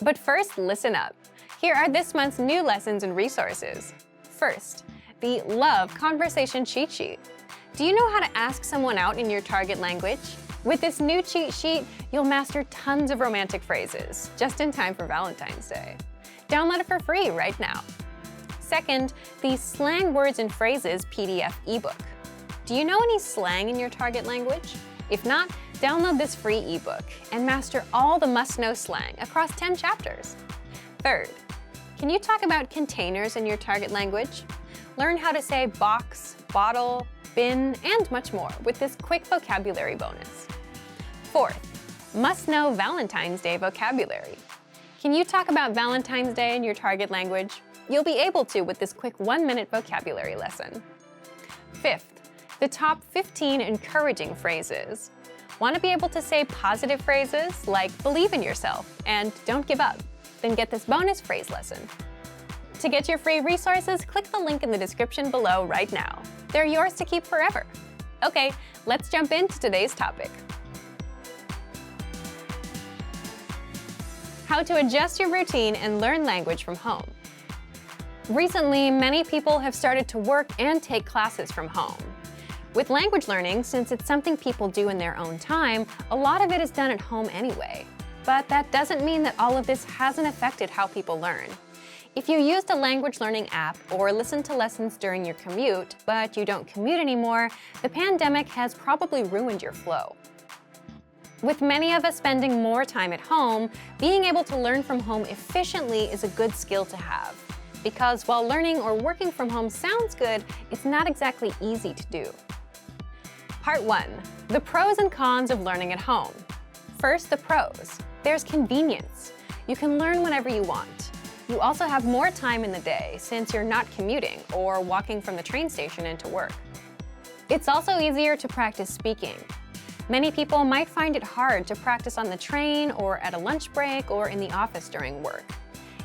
But first, listen up. Here are this month's new lessons and resources. First, the Love Conversation Cheat Sheet. Do you know how to ask someone out in your target language? With this new cheat sheet, you'll master tons of romantic phrases, just in time for Valentine's Day. Download it for free right now. Second, the Slang Words and Phrases PDF ebook. Do you know any slang in your target language? If not, download this free ebook and master all the must-know slang across 10 chapters. Third, can you talk about containers in your target language? Learn how to say box, bottle, bin, and much more with this quick vocabulary bonus. Fourth, must-know Valentine's Day vocabulary. Can you talk about Valentine's Day in your target language? You'll be able to with this quick 1-minute vocabulary lesson. Fifth, the top 15 encouraging phrases. Want to be able to say positive phrases like believe in yourself and don't give up? Then get this bonus phrase lesson. To get your free resources, click the link in the description below right now. They're yours to keep forever. Okay, let's jump into today's topic. How to adjust your routine and learn language from home. Recently, many people have started to work and take classes from home. With language learning, since it's something people do in their own time, a lot of it is done at home anyway. But that doesn't mean that all of this hasn't affected how people learn. If you used a language learning app or listened to lessons during your commute, but you don't commute anymore, the pandemic has probably ruined your flow. With many of us spending more time at home, being able to learn from home efficiently is a good skill to have. Because while learning or working from home sounds good, it's not exactly easy to do. Part 1. The pros and cons of learning at home. First, the pros. There's convenience. You can learn whenever you want. You also have more time in the day since you're not commuting or walking from the train station into work. It's also easier to practice speaking. Many people might find it hard to practice on the train or at a lunch break or in the office during work.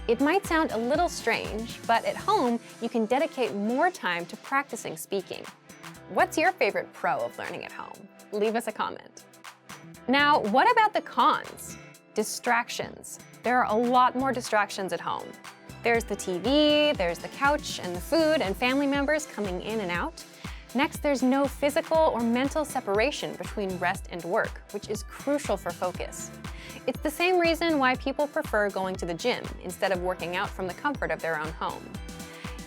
It might sound a little strange, but at home, you can dedicate more time to practicing speaking. What's your favorite pro of learning at home? Leave us a comment. Now, what about the cons? Distractions. There are a lot more distractions at home. There's the TV, there's the couch and the food and family members coming in and out. Next, there's no physical or mental separation between rest and work, which is crucial for focus. It's the same reason why people prefer going to the gym instead of working out from the comfort of their own home.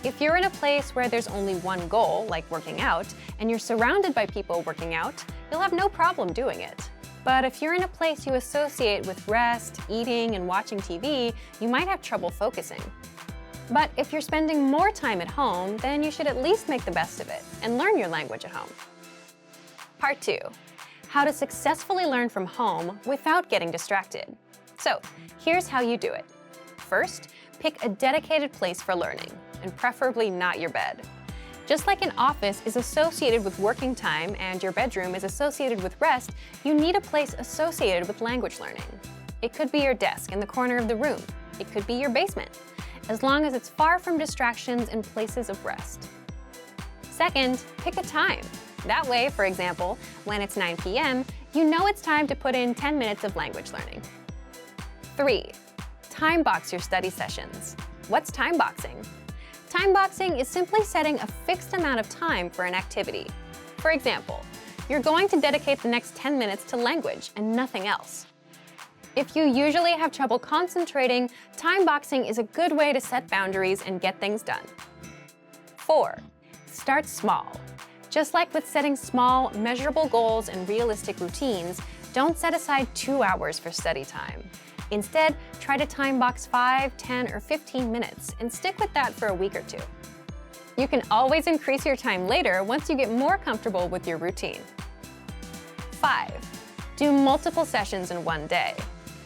If you're in a place where there's only one goal, like working out, and you're surrounded by people working out, you'll have no problem doing it. But if you're in a place you associate with rest, eating, and watching TV, you might have trouble focusing. But if you're spending more time at home, then you should at least make the best of it and learn your language at home. Part 2. How to successfully learn from home without getting distracted. So, here's how you do it. First, pick a dedicated place for learning, and preferably not your bed. Just like an office is associated with working time and your bedroom is associated with rest, you need a place associated with language learning. It could be your desk in the corner of the room. It could be your basement, as long as it's far from distractions and places of rest. Second, pick a time. That way, for example, when it's 9 p.m., you know it's time to put in 10 minutes of language learning. 3. Time box your study sessions. What's time boxing? Time boxing is simply setting a fixed amount of time for an activity. For example, you're going to dedicate the next 10 minutes to language and nothing else. If you usually have trouble concentrating, time boxing is a good way to set boundaries and get things done. 4. Start small. Just like with setting small, measurable goals and realistic routines, don't set aside 2 hours for study time. Instead, try to time box 5, 10, or 15 minutes and stick with that for a week or 2. You can always increase your time later once you get more comfortable with your routine. 5. Do multiple sessions in one day.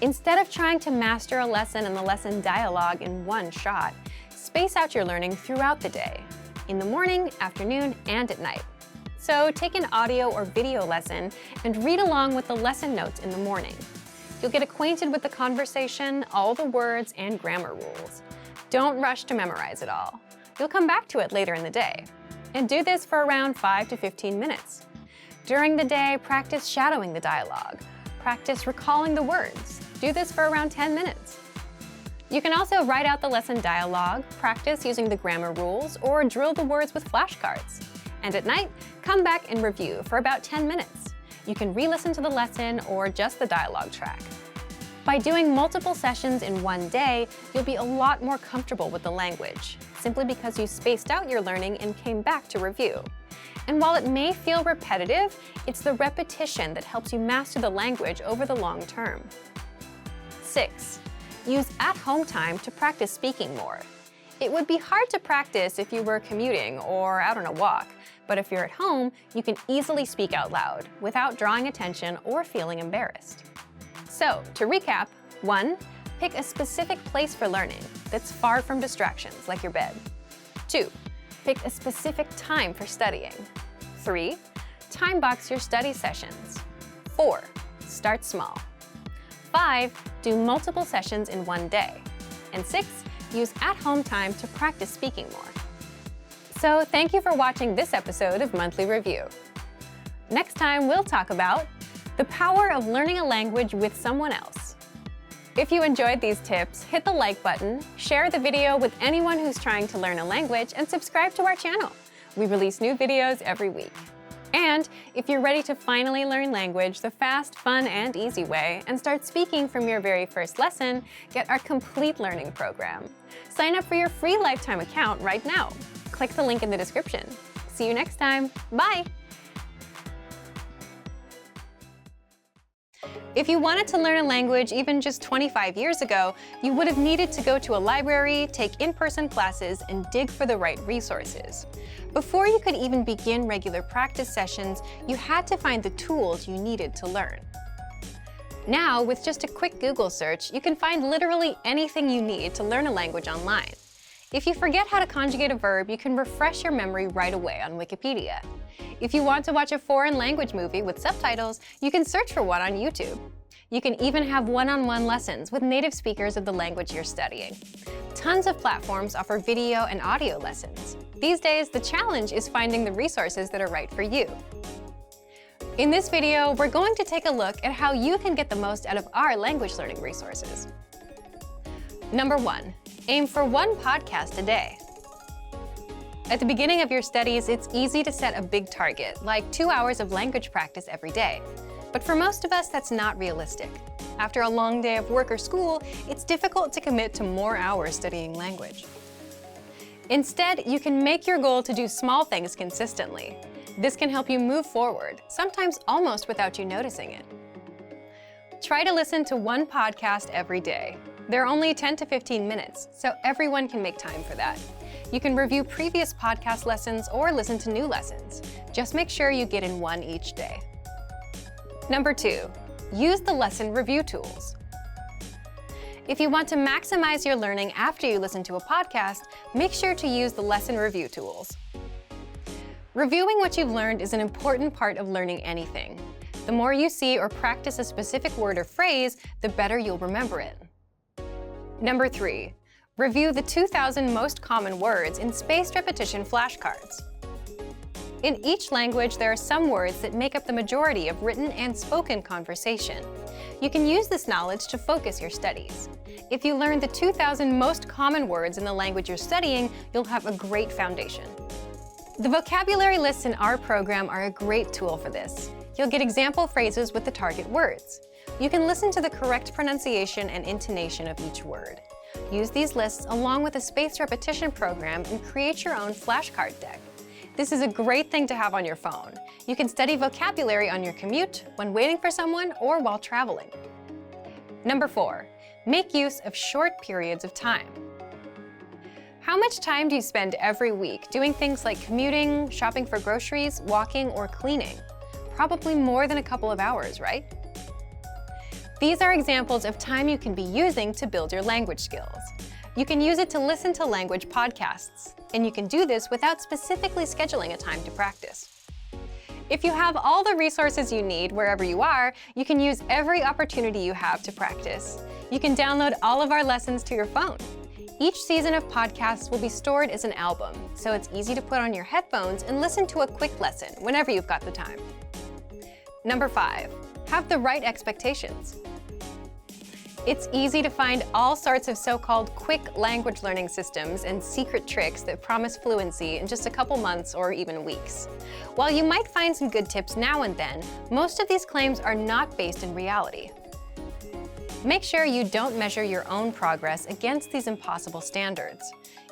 Instead of trying to master a lesson and the lesson dialogue in one shot, space out your learning throughout the day, in the morning, afternoon, and at night. So take an audio or video lesson and read along with the lesson notes in the morning. You'll get acquainted with the conversation, all the words, and grammar rules. Don't rush to memorize it all. You'll come back to it later in the day. And do this for around 5 to 15 minutes. During the day, practice shadowing the dialogue. Practice recalling the words. Do this for around 10 minutes. You can also write out the lesson dialogue, practice using the grammar rules, or drill the words with flashcards. And at night, come back and review for about 10 minutes. You can re-listen to the lesson or just the dialogue track. By doing multiple sessions in one day, you'll be a lot more comfortable with the language, simply because you spaced out your learning and came back to review. And while it may feel repetitive, it's the repetition that helps you master the language over the long term. 6. Use at-home time to practice speaking more. It would be hard to practice if you were commuting or out on a walk, but if you're at home, you can easily speak out loud without drawing attention or feeling embarrassed. So, to recap, 1. Pick a specific place for learning that's far from distractions like your bed. 2. Pick a specific time for studying. 3. Time box your study sessions. 4. Start small. 5. Do multiple sessions in one day. And 6. Use at-home time to practice speaking more. So, thank you for watching this episode of Monthly Review. Next time, we'll talk about the power of learning a language with someone else. If you enjoyed these tips, hit the like button, share the video with anyone who's trying to learn a language, and subscribe to our channel. We release new videos every week. And if you're ready to finally learn language the fast, fun, and easy way and start speaking from your very first lesson, get our complete learning program. Sign up for your free lifetime account right now. Click the link in the description. See you next time. Bye! If you wanted to learn a language even just 25 years ago, you would have needed to go to a library, take in-person classes, and dig for the right resources. Before you could even begin regular practice sessions, you had to find the tools you needed to learn. Now, with just a quick Google search, you can find literally anything you need to learn a language online. If you forget how to conjugate a verb, you can refresh your memory right away on Wikipedia. If you want to watch a foreign language movie with subtitles, you can search for one on YouTube. You can even have one-on-one lessons with native speakers of the language you're studying. Tons of platforms offer video and audio lessons. These days, the challenge is finding the resources that are right for you. In this video, we're going to take a look at how you can get the most out of our language learning resources. Number 1. Aim for one podcast a day. At the beginning of your studies, it's easy to set a big target, like 2 hours of language practice every day. But for most of us, that's not realistic. After a long day of work or school, it's difficult to commit to more hours studying language. Instead, you can make your goal to do small things consistently. This can help you move forward, sometimes almost without you noticing it. Try to listen to one podcast every day. They're only 10 to 15 minutes, so everyone can make time for that. You can review previous podcast lessons or listen to new lessons. Just make sure you get in one each day. Number 2, use the lesson review tools. If you want to maximize your learning after you listen to a podcast, make sure to use the lesson review tools. Reviewing what you've learned is an important part of learning anything. The more you see or practice a specific word or phrase, the better you'll remember it. Number 3, review the 2,000 most common words in spaced repetition flashcards. In each language, there are some words that make up the majority of written and spoken conversation. You can use this knowledge to focus your studies. If you learn the 2,000 most common words in the language you're studying, you'll have a great foundation. The vocabulary lists in our program are a great tool for this. You'll get example phrases with the target words. You can listen to the correct pronunciation and intonation of each word. Use these lists along with a spaced repetition program and create your own flashcard deck. This is a great thing to have on your phone. You can study vocabulary on your commute, when waiting for someone, or while traveling. Number 4, make use of short periods of time. How much time do you spend every week doing things like commuting, shopping for groceries, walking, or cleaning? Probably more than a couple of hours, right? These are examples of time you can be using to build your language skills. You can use it to listen to language podcasts, and you can do this without specifically scheduling a time to practice. If you have all the resources you need wherever you are, you can use every opportunity you have to practice. You can download all of our lessons to your phone. Each season of podcasts will be stored as an album, so it's easy to put on your headphones and listen to a quick lesson whenever you've got the time. Number 5, have the right expectations. It's easy to find all sorts of so-called quick language learning systems and secret tricks that promise fluency in just a couple months or even weeks. While you might find some good tips now and then, most of these claims are not based in reality. Make sure you don't measure your own progress against these impossible standards.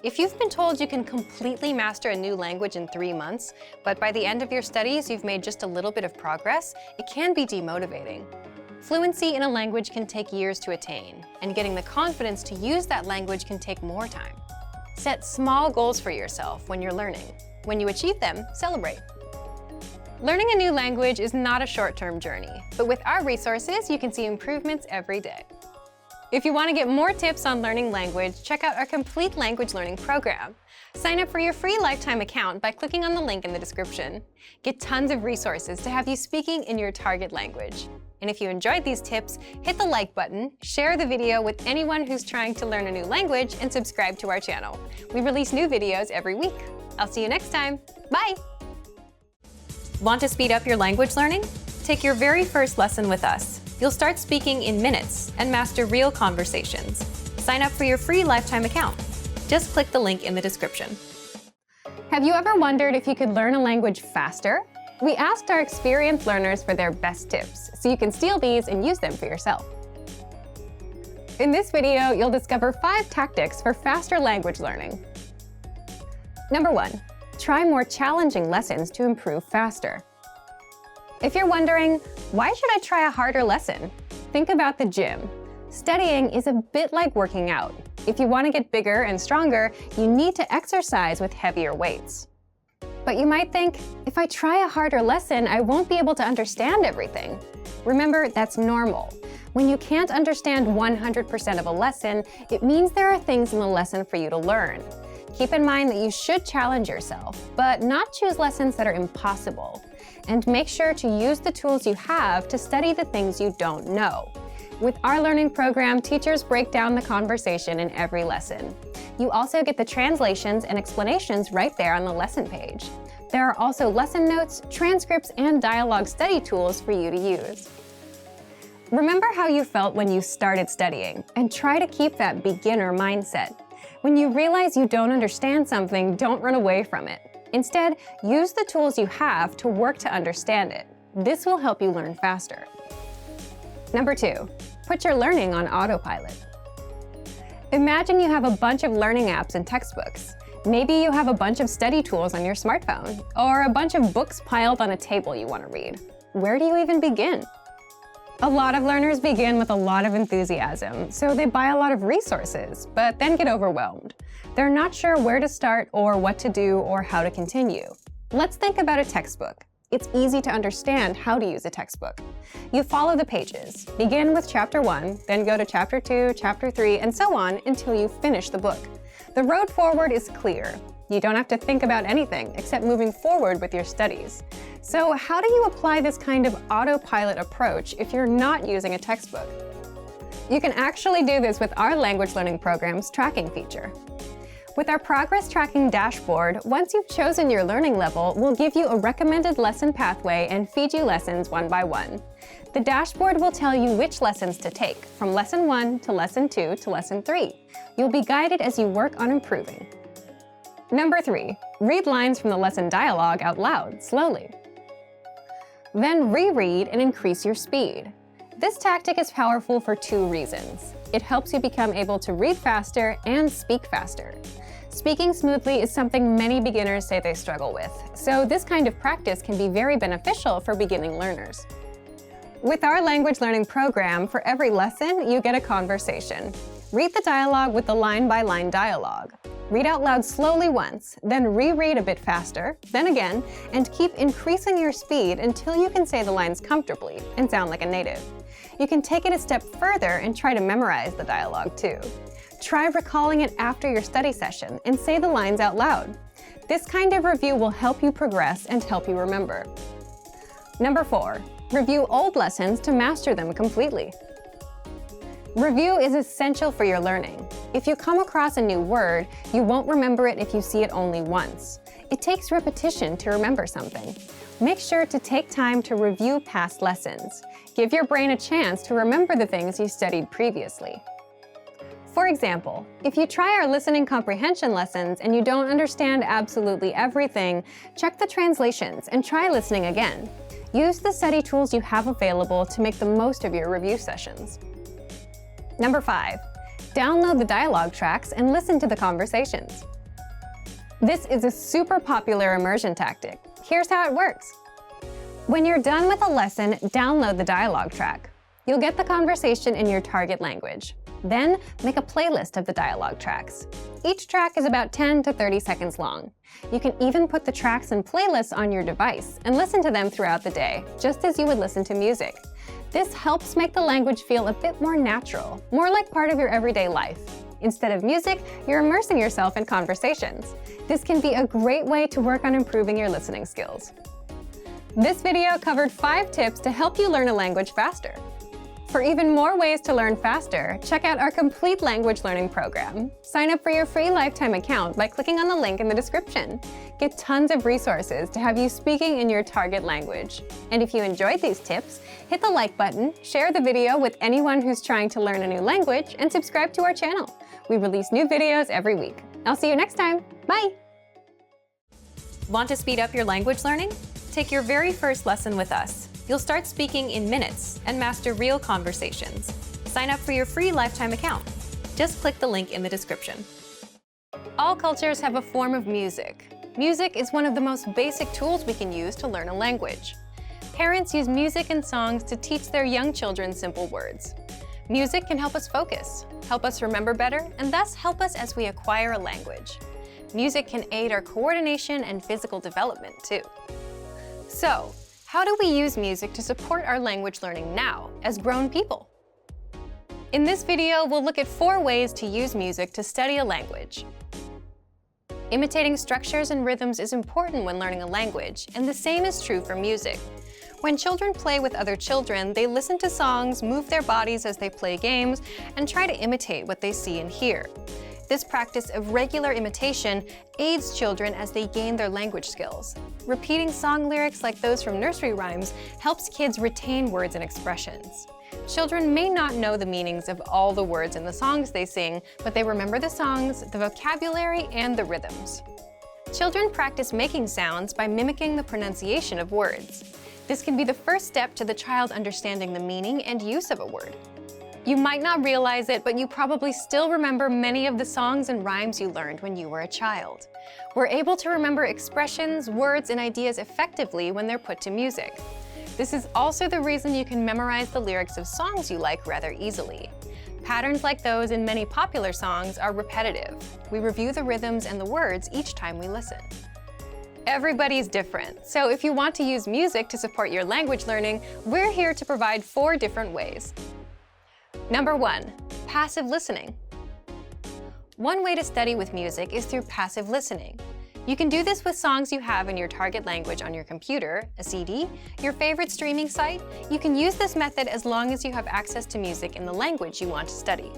If you've been told you can completely master a new language in 3 months, but by the end of your studies you've made just a little bit of progress, it can be demotivating. Fluency in a language can take years to attain, and getting the confidence to use that language can take more time. Set small goals for yourself when you're learning. When you achieve them, celebrate. Learning a new language is not a short-term journey, but with our resources, you can see improvements every day. If you want to get more tips on learning language, check out our complete language learning program. Sign up for your free lifetime account by clicking on the link in the description. Get tons of resources to have you speaking in your target language. And if you enjoyed these tips, hit the like button, share the video with anyone who's trying to learn a new language, and subscribe to our channel. We release new videos every week. I'll see you next time. Bye! Want to speed up your language learning? Take your very first lesson with us. You'll start speaking in minutes and master real conversations. Sign up for your free lifetime account. Just click the link in the description. Have you ever wondered if you could learn a language faster? We asked our experienced learners for their best tips, so you can steal these and use them for yourself. In this video, you'll discover 5 tactics for faster language learning. Number 1. Try more challenging lessons to improve faster. If you're wondering, why should I try a harder lesson? Think about the gym. Studying is a bit like working out. If you want to get bigger and stronger, you need to exercise with heavier weights. But you might think, if I try a harder lesson, I won't be able to understand everything. Remember, that's normal. When you can't understand 100% of a lesson, it means there are things in the lesson for you to learn. Keep in mind that you should challenge yourself, but not choose lessons that are impossible. And make sure to use the tools you have to study the things you don't know. With our learning program, teachers break down the conversation in every lesson. You also get the translations and explanations right there on the lesson page. There are also lesson notes, transcripts, and dialogue study tools for you to use. Remember how you felt when you started studying, and try to keep that beginner mindset. When you realize you don't understand something, don't run away from it. Instead, use the tools you have to work to understand it. This will help you learn faster. Number 2, put your learning on autopilot. Imagine you have a bunch of learning apps and textbooks. Maybe you have a bunch of study tools on your smartphone, or a bunch of books piled on a table you want to read. Where do you even begin? A lot of learners begin with a lot of enthusiasm, so they buy a lot of resources, but then get overwhelmed. They're not sure where to start or what to do or how to continue. Let's think about a textbook. It's easy to understand how to use a textbook. You follow the pages. Begin with chapter 1, then go to chapter 2, chapter 3, and so on until you finish the book. The road forward is clear. You don't have to think about anything except moving forward with your studies. So how do you apply this kind of autopilot approach if you're not using a textbook? You can actually do this with our language learning program's tracking feature. With our progress tracking dashboard, once you've chosen your learning level, we'll give you a recommended lesson pathway and feed you lessons one by one. The dashboard will tell you which lessons to take, from lesson 1 to lesson 2 to lesson 3. You'll be guided as you work on improving. Number 3, read lines from the lesson dialogue out loud, slowly. Then reread and increase your speed. This tactic is powerful for 2 reasons. It helps you become able to read faster and speak faster. Speaking smoothly is something many beginners say they struggle with, so this kind of practice can be very beneficial for beginning learners. With our language learning program, for every lesson, you get a conversation. Read the dialogue with the line-by-line dialogue. Read out loud slowly once, then reread a bit faster, then again, and keep increasing your speed until you can say the lines comfortably and sound like a native. You can take it a step further and try to memorize the dialogue too. Try recalling it after your study session and say the lines out loud. This kind of review will help you progress and help you remember. Number 4, review old lessons to master them completely. Review is essential for your learning. If you come across a new word, you won't remember it if you see it only once. It takes repetition to remember something. Make sure to take time to review past lessons. Give your brain a chance to remember the things you studied previously. For example, if you try our listening comprehension lessons and you don't understand absolutely everything, check the translations and try listening again. Use the study tools you have available to make the most of your review sessions. Number 5, download the dialogue tracks and listen to the conversations. This is a super popular immersion tactic. Here's how it works. When you're done with a lesson, download the dialogue track. You'll get the conversation in your target language. Then, make a playlist of the dialogue tracks. Each track is about 10 to 30 seconds long. You can even put the tracks and playlists on your device and listen to them throughout the day, just as you would listen to music. This helps make the language feel a bit more natural, more like part of your everyday life. Instead of music, you're immersing yourself in conversations. This can be a great way to work on improving your listening skills. This video covered 5 tips to help you learn a language faster. For even more ways to learn faster, check out our complete language learning program. Sign up for your free lifetime account by clicking on the link in the description. Get tons of resources to have you speaking in your target language. And if you enjoyed these tips, hit the like button, share the video with anyone who's trying to learn a new language, and subscribe to our channel. We release new videos every week. I'll see you next time. Bye! Want to speed up your language learning? Take your very first lesson with us. You'll start speaking in minutes and master real conversations. Sign up for your free lifetime account. Just click the link in the description. All cultures have a form of music. Music is one of the most basic tools we can use to learn a language. Parents use music and songs to teach their young children simple words. Music can help us focus, help us remember better, and thus help us as we acquire a language. Music can aid our coordination and physical development too. So, how do we use music to support our language learning now, as grown people? In this video, we'll look at 4 ways to use music to study a language. Imitating structures and rhythms is important when learning a language, and the same is true for music. When children play with other children, they listen to songs, move their bodies as they play games, and try to imitate what they see and hear. This practice of regular imitation aids children as they gain their language skills. Repeating song lyrics like those from nursery rhymes helps kids retain words and expressions. Children may not know the meanings of all the words in the songs they sing, but they remember the songs, the vocabulary, and the rhythms. Children practice making sounds by mimicking the pronunciation of words. This can be the first step to the child understanding the meaning and use of a word. You might not realize it, but you probably still remember many of the songs and rhymes you learned when you were a child. We're able to remember expressions, words, and ideas effectively when they're put to music. This is also the reason you can memorize the lyrics of songs you like rather easily. Patterns like those in many popular songs are repetitive. We review the rhythms and the words each time we listen. Everybody's different, so if you want to use music to support your language learning, we're here to provide 4 different ways. Number 1, passive listening. One way to study with music is through passive listening. You can do this with songs you have in your target language on your computer, a CD, your favorite streaming site. You can use this method as long as you have access to music in the language you want to study.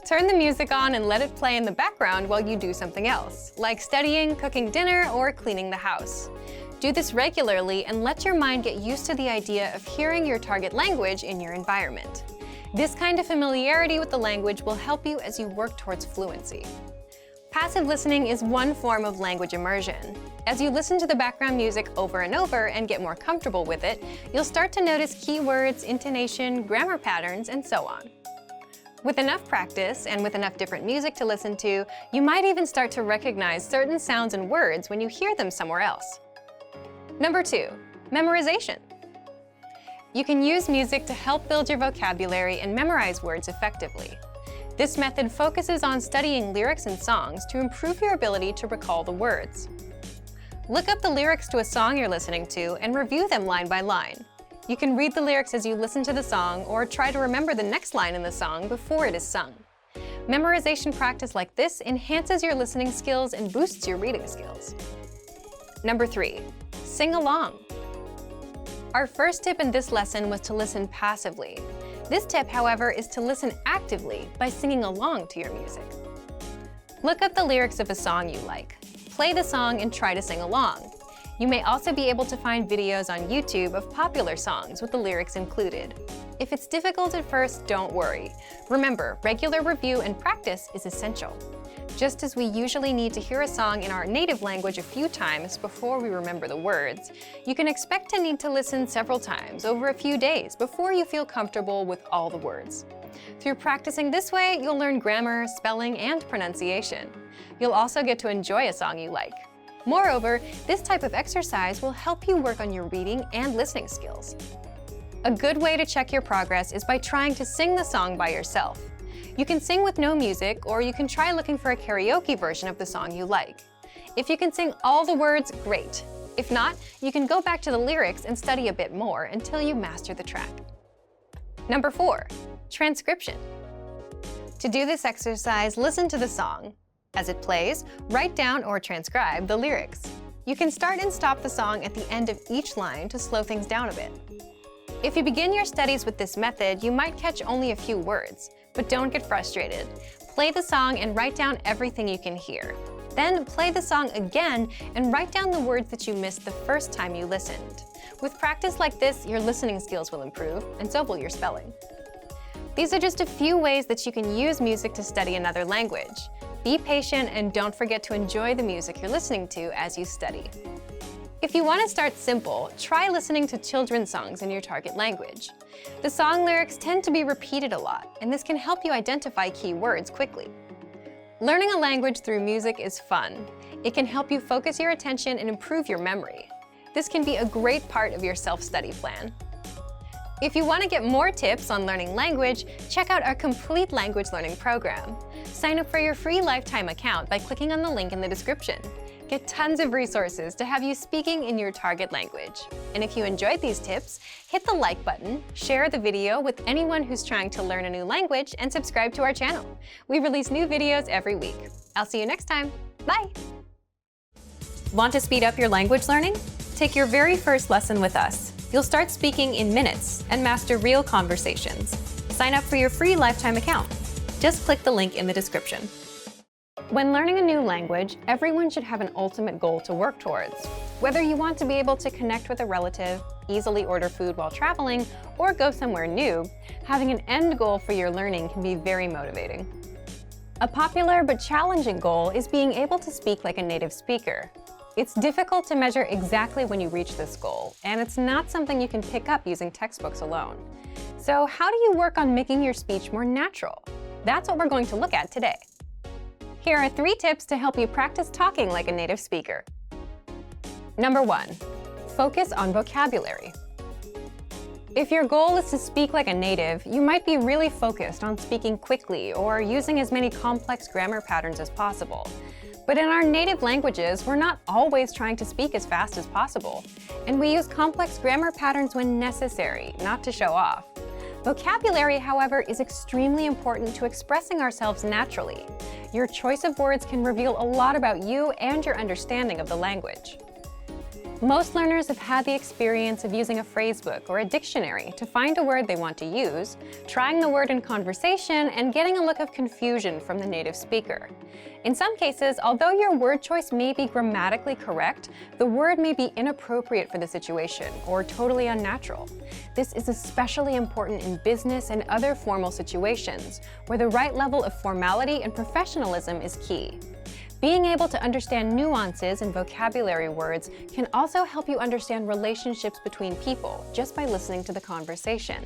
Turn the music on and let it play in the background while you do something else, like studying, cooking dinner, or cleaning the house. Do this regularly and let your mind get used to the idea of hearing your target language in your environment. This kind of familiarity with the language will help you as you work towards fluency. Passive listening is one form of language immersion. As you listen to the background music over and over and get more comfortable with it, you'll start to notice keywords, intonation, grammar patterns, and so on. With enough practice and with enough different music to listen to, you might even start to recognize certain sounds and words when you hear them somewhere else. Number 2, memorization. You can use music to help build your vocabulary and memorize words effectively. This method focuses on studying lyrics and songs to improve your ability to recall the words. Look up the lyrics to a song you're listening to and review them line by line. You can read the lyrics as you listen to the song or try to remember the next line in the song before it is sung. Memorization practice like this enhances your listening skills and boosts your reading skills. Number 3, sing along. Our first tip in this lesson was to listen passively. This tip, however, is to listen actively by singing along to your music. Look up the lyrics of a song you like. Play the song and try to sing along. You may also be able to find videos on YouTube of popular songs with the lyrics included. If it's difficult at first, don't worry. Remember, regular review and practice is essential. Just as we usually need to hear a song in our native language a few times before we remember the words, you can expect to need to listen several times over a few days before you feel comfortable with all the words. Through practicing this way, you'll learn grammar, spelling, and pronunciation. You'll also get to enjoy a song you like. Moreover, this type of exercise will help you work on your reading and listening skills. A good way to check your progress is by trying to sing the song by yourself. You can sing with no music, or you can try looking for a karaoke version of the song you like. If you can sing all the words, great. If not, you can go back to the lyrics and study a bit more until you master the track. Number 4, transcription. To do this exercise, listen to the song. As it plays, write down or transcribe the lyrics. You can start and stop the song at the end of each line to slow things down a bit. If you begin your studies with this method, you might catch only a few words, but don't get frustrated. Play the song and write down everything you can hear. Then play the song again and write down the words that you missed the first time you listened. With practice like this, your listening skills will improve, and so will your spelling. These are just a few ways that you can use music to study another language. Be patient and don't forget to enjoy the music you're listening to as you study. If you want to start simple, try listening to children's songs in your target language. The song lyrics tend to be repeated a lot, and this can help you identify key words quickly. Learning a language through music is fun. It can help you focus your attention and improve your memory. This can be a great part of your self-study plan. If you want to get more tips on learning language, check out our complete language learning program. Sign up for your free lifetime account by clicking on the link in the description. Get tons of resources to have you speaking in your target language. And if you enjoyed these tips, hit the like button, share the video with anyone who's trying to learn a new language, and subscribe to our channel. We release new videos every week. I'll see you next time. Bye! Want to speed up your language learning? Take your very first lesson with us. You'll start speaking in minutes and master real conversations. Sign up for your free lifetime account. Just click the link in the description. When learning a new language, everyone should have an ultimate goal to work towards. Whether you want to be able to connect with a relative, easily order food while traveling, or go somewhere new, having an end goal for your learning can be very motivating. A popular but challenging goal is being able to speak like a native speaker. It's difficult to measure exactly when you reach this goal, and it's not something you can pick up using textbooks alone. So how do you work on making your speech more natural? That's what we're going to look at today. Here are 3 tips to help you practice talking like a native speaker. Number 1, focus on vocabulary. If your goal is to speak like a native, you might be really focused on speaking quickly or using as many complex grammar patterns as possible. But in our native languages, we're not always trying to speak as fast as possible, and we use complex grammar patterns when necessary, not to show off. Vocabulary, however, is extremely important to expressing ourselves naturally. Your choice of words can reveal a lot about you and your understanding of the language. Most learners have had the experience of using a phrasebook or a dictionary to find a word they want to use, trying the word in conversation, and getting a look of confusion from the native speaker. In some cases, although your word choice may be grammatically correct, the word may be inappropriate for the situation or totally unnatural. This is especially important in business and other formal situations, where the right level of formality and professionalism is key. Being able to understand nuances in vocabulary words can also help you understand relationships between people just by listening to the conversation.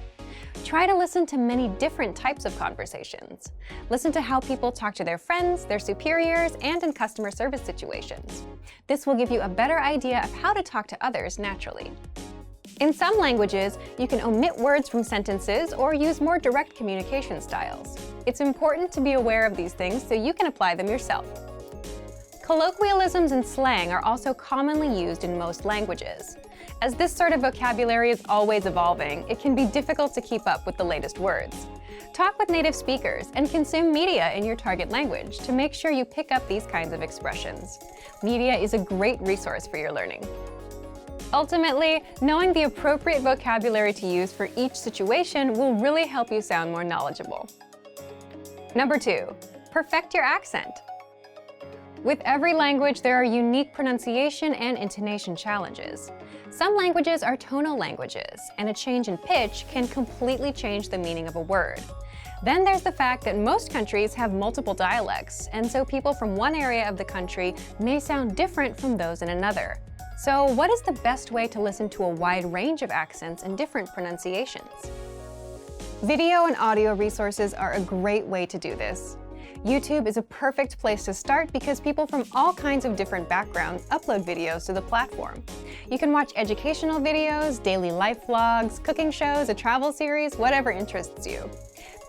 Try to listen to many different types of conversations. Listen to how people talk to their friends, their superiors, and in customer service situations. This will give you a better idea of how to talk to others naturally. In some languages, you can omit words from sentences or use more direct communication styles. It's important to be aware of these things so you can apply them yourself. Colloquialisms and slang are also commonly used in most languages. As this sort of vocabulary is always evolving, it can be difficult to keep up with the latest words. Talk with native speakers and consume media in your target language to make sure you pick up these kinds of expressions. Media is a great resource for your learning. Ultimately, knowing the appropriate vocabulary to use for each situation will really help you sound more knowledgeable. Number 2, perfect your accent. With every language, there are unique pronunciation and intonation challenges. Some languages are tonal languages, and a change in pitch can completely change the meaning of a word. Then there's the fact that most countries have multiple dialects, and so people from one area of the country may sound different from those in another. So what is the best way to listen to a wide range of accents and different pronunciations? Video and audio resources are a great way to do this. YouTube is a perfect place to start because people from all kinds of different backgrounds upload videos to the platform. You can watch educational videos, daily life vlogs, cooking shows, a travel series, whatever interests you.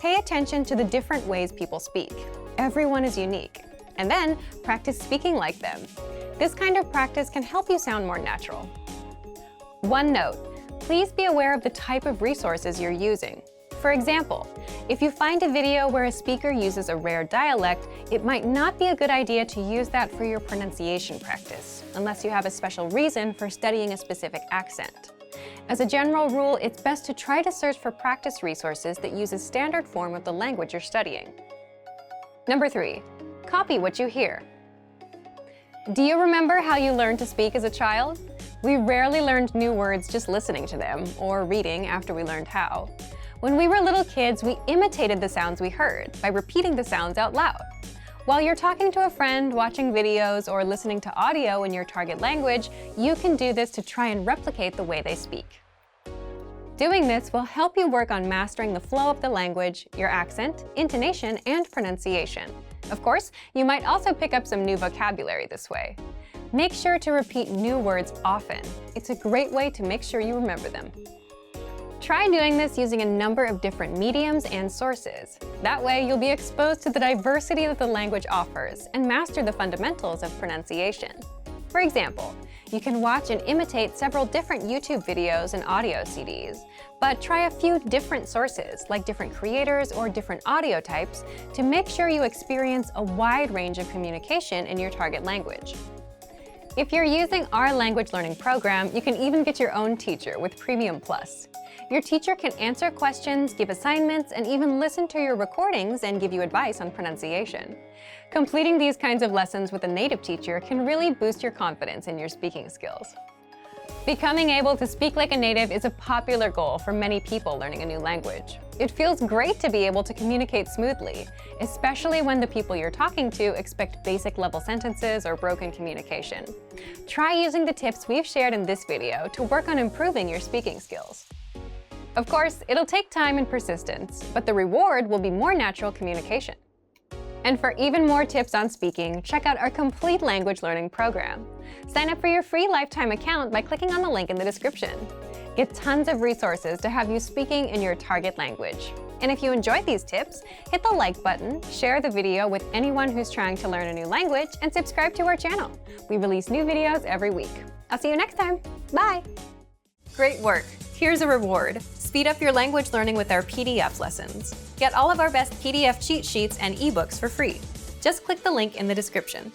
Pay attention to the different ways people speak. Everyone is unique. And then practice speaking like them. This kind of practice can help you sound more natural. One note, please be aware of the type of resources you're using. For example, if you find a video where a speaker uses a rare dialect, it might not be a good idea to use that for your pronunciation practice, unless you have a special reason for studying a specific accent. As a general rule, it's best to try to search for practice resources that use a standard form of the language you're studying. Number 3, copy what you hear. Do you remember how you learned to speak as a child? We rarely learned new words just listening to them, or reading after we learned how. When we were little kids, we imitated the sounds we heard by repeating the sounds out loud. While you're talking to a friend, watching videos, or listening to audio in your target language, you can do this to try and replicate the way they speak. Doing this will help you work on mastering the flow of the language, your accent, intonation, and pronunciation. Of course, you might also pick up some new vocabulary this way. Make sure to repeat new words often. It's a great way to make sure you remember them. Try doing this using a number of different mediums and sources. That way, you'll be exposed to the diversity that the language offers and master the fundamentals of pronunciation. For example, you can watch and imitate several different YouTube videos and audio CDs, but try a few different sources, like different creators or different audio types, to make sure you experience a wide range of communication in your target language. If you're using our language learning program, you can even get your own teacher with Premium Plus. Your teacher can answer questions, give assignments, and even listen to your recordings and give you advice on pronunciation. Completing these kinds of lessons with a native teacher can really boost your confidence in your speaking skills. Becoming able to speak like a native is a popular goal for many people learning a new language. It feels great to be able to communicate smoothly, especially when the people you're talking to expect basic level sentences or broken communication. Try using the tips we've shared in this video to work on improving your speaking skills. Of course, it'll take time and persistence, but the reward will be more natural communication. And for even more tips on speaking, check out our complete language learning program. Sign up for your free lifetime account by clicking on the link in the description. Get tons of resources to have you speaking in your target language. And if you enjoyed these tips, hit the like button, share the video with anyone who's trying to learn a new language, and subscribe to our channel. We release new videos every week. I'll see you next time. Bye! Great work! Here's a reward. Speed up your language learning with our PDF lessons. Get all of our best PDF cheat sheets and ebooks for free. Just click the link in the description.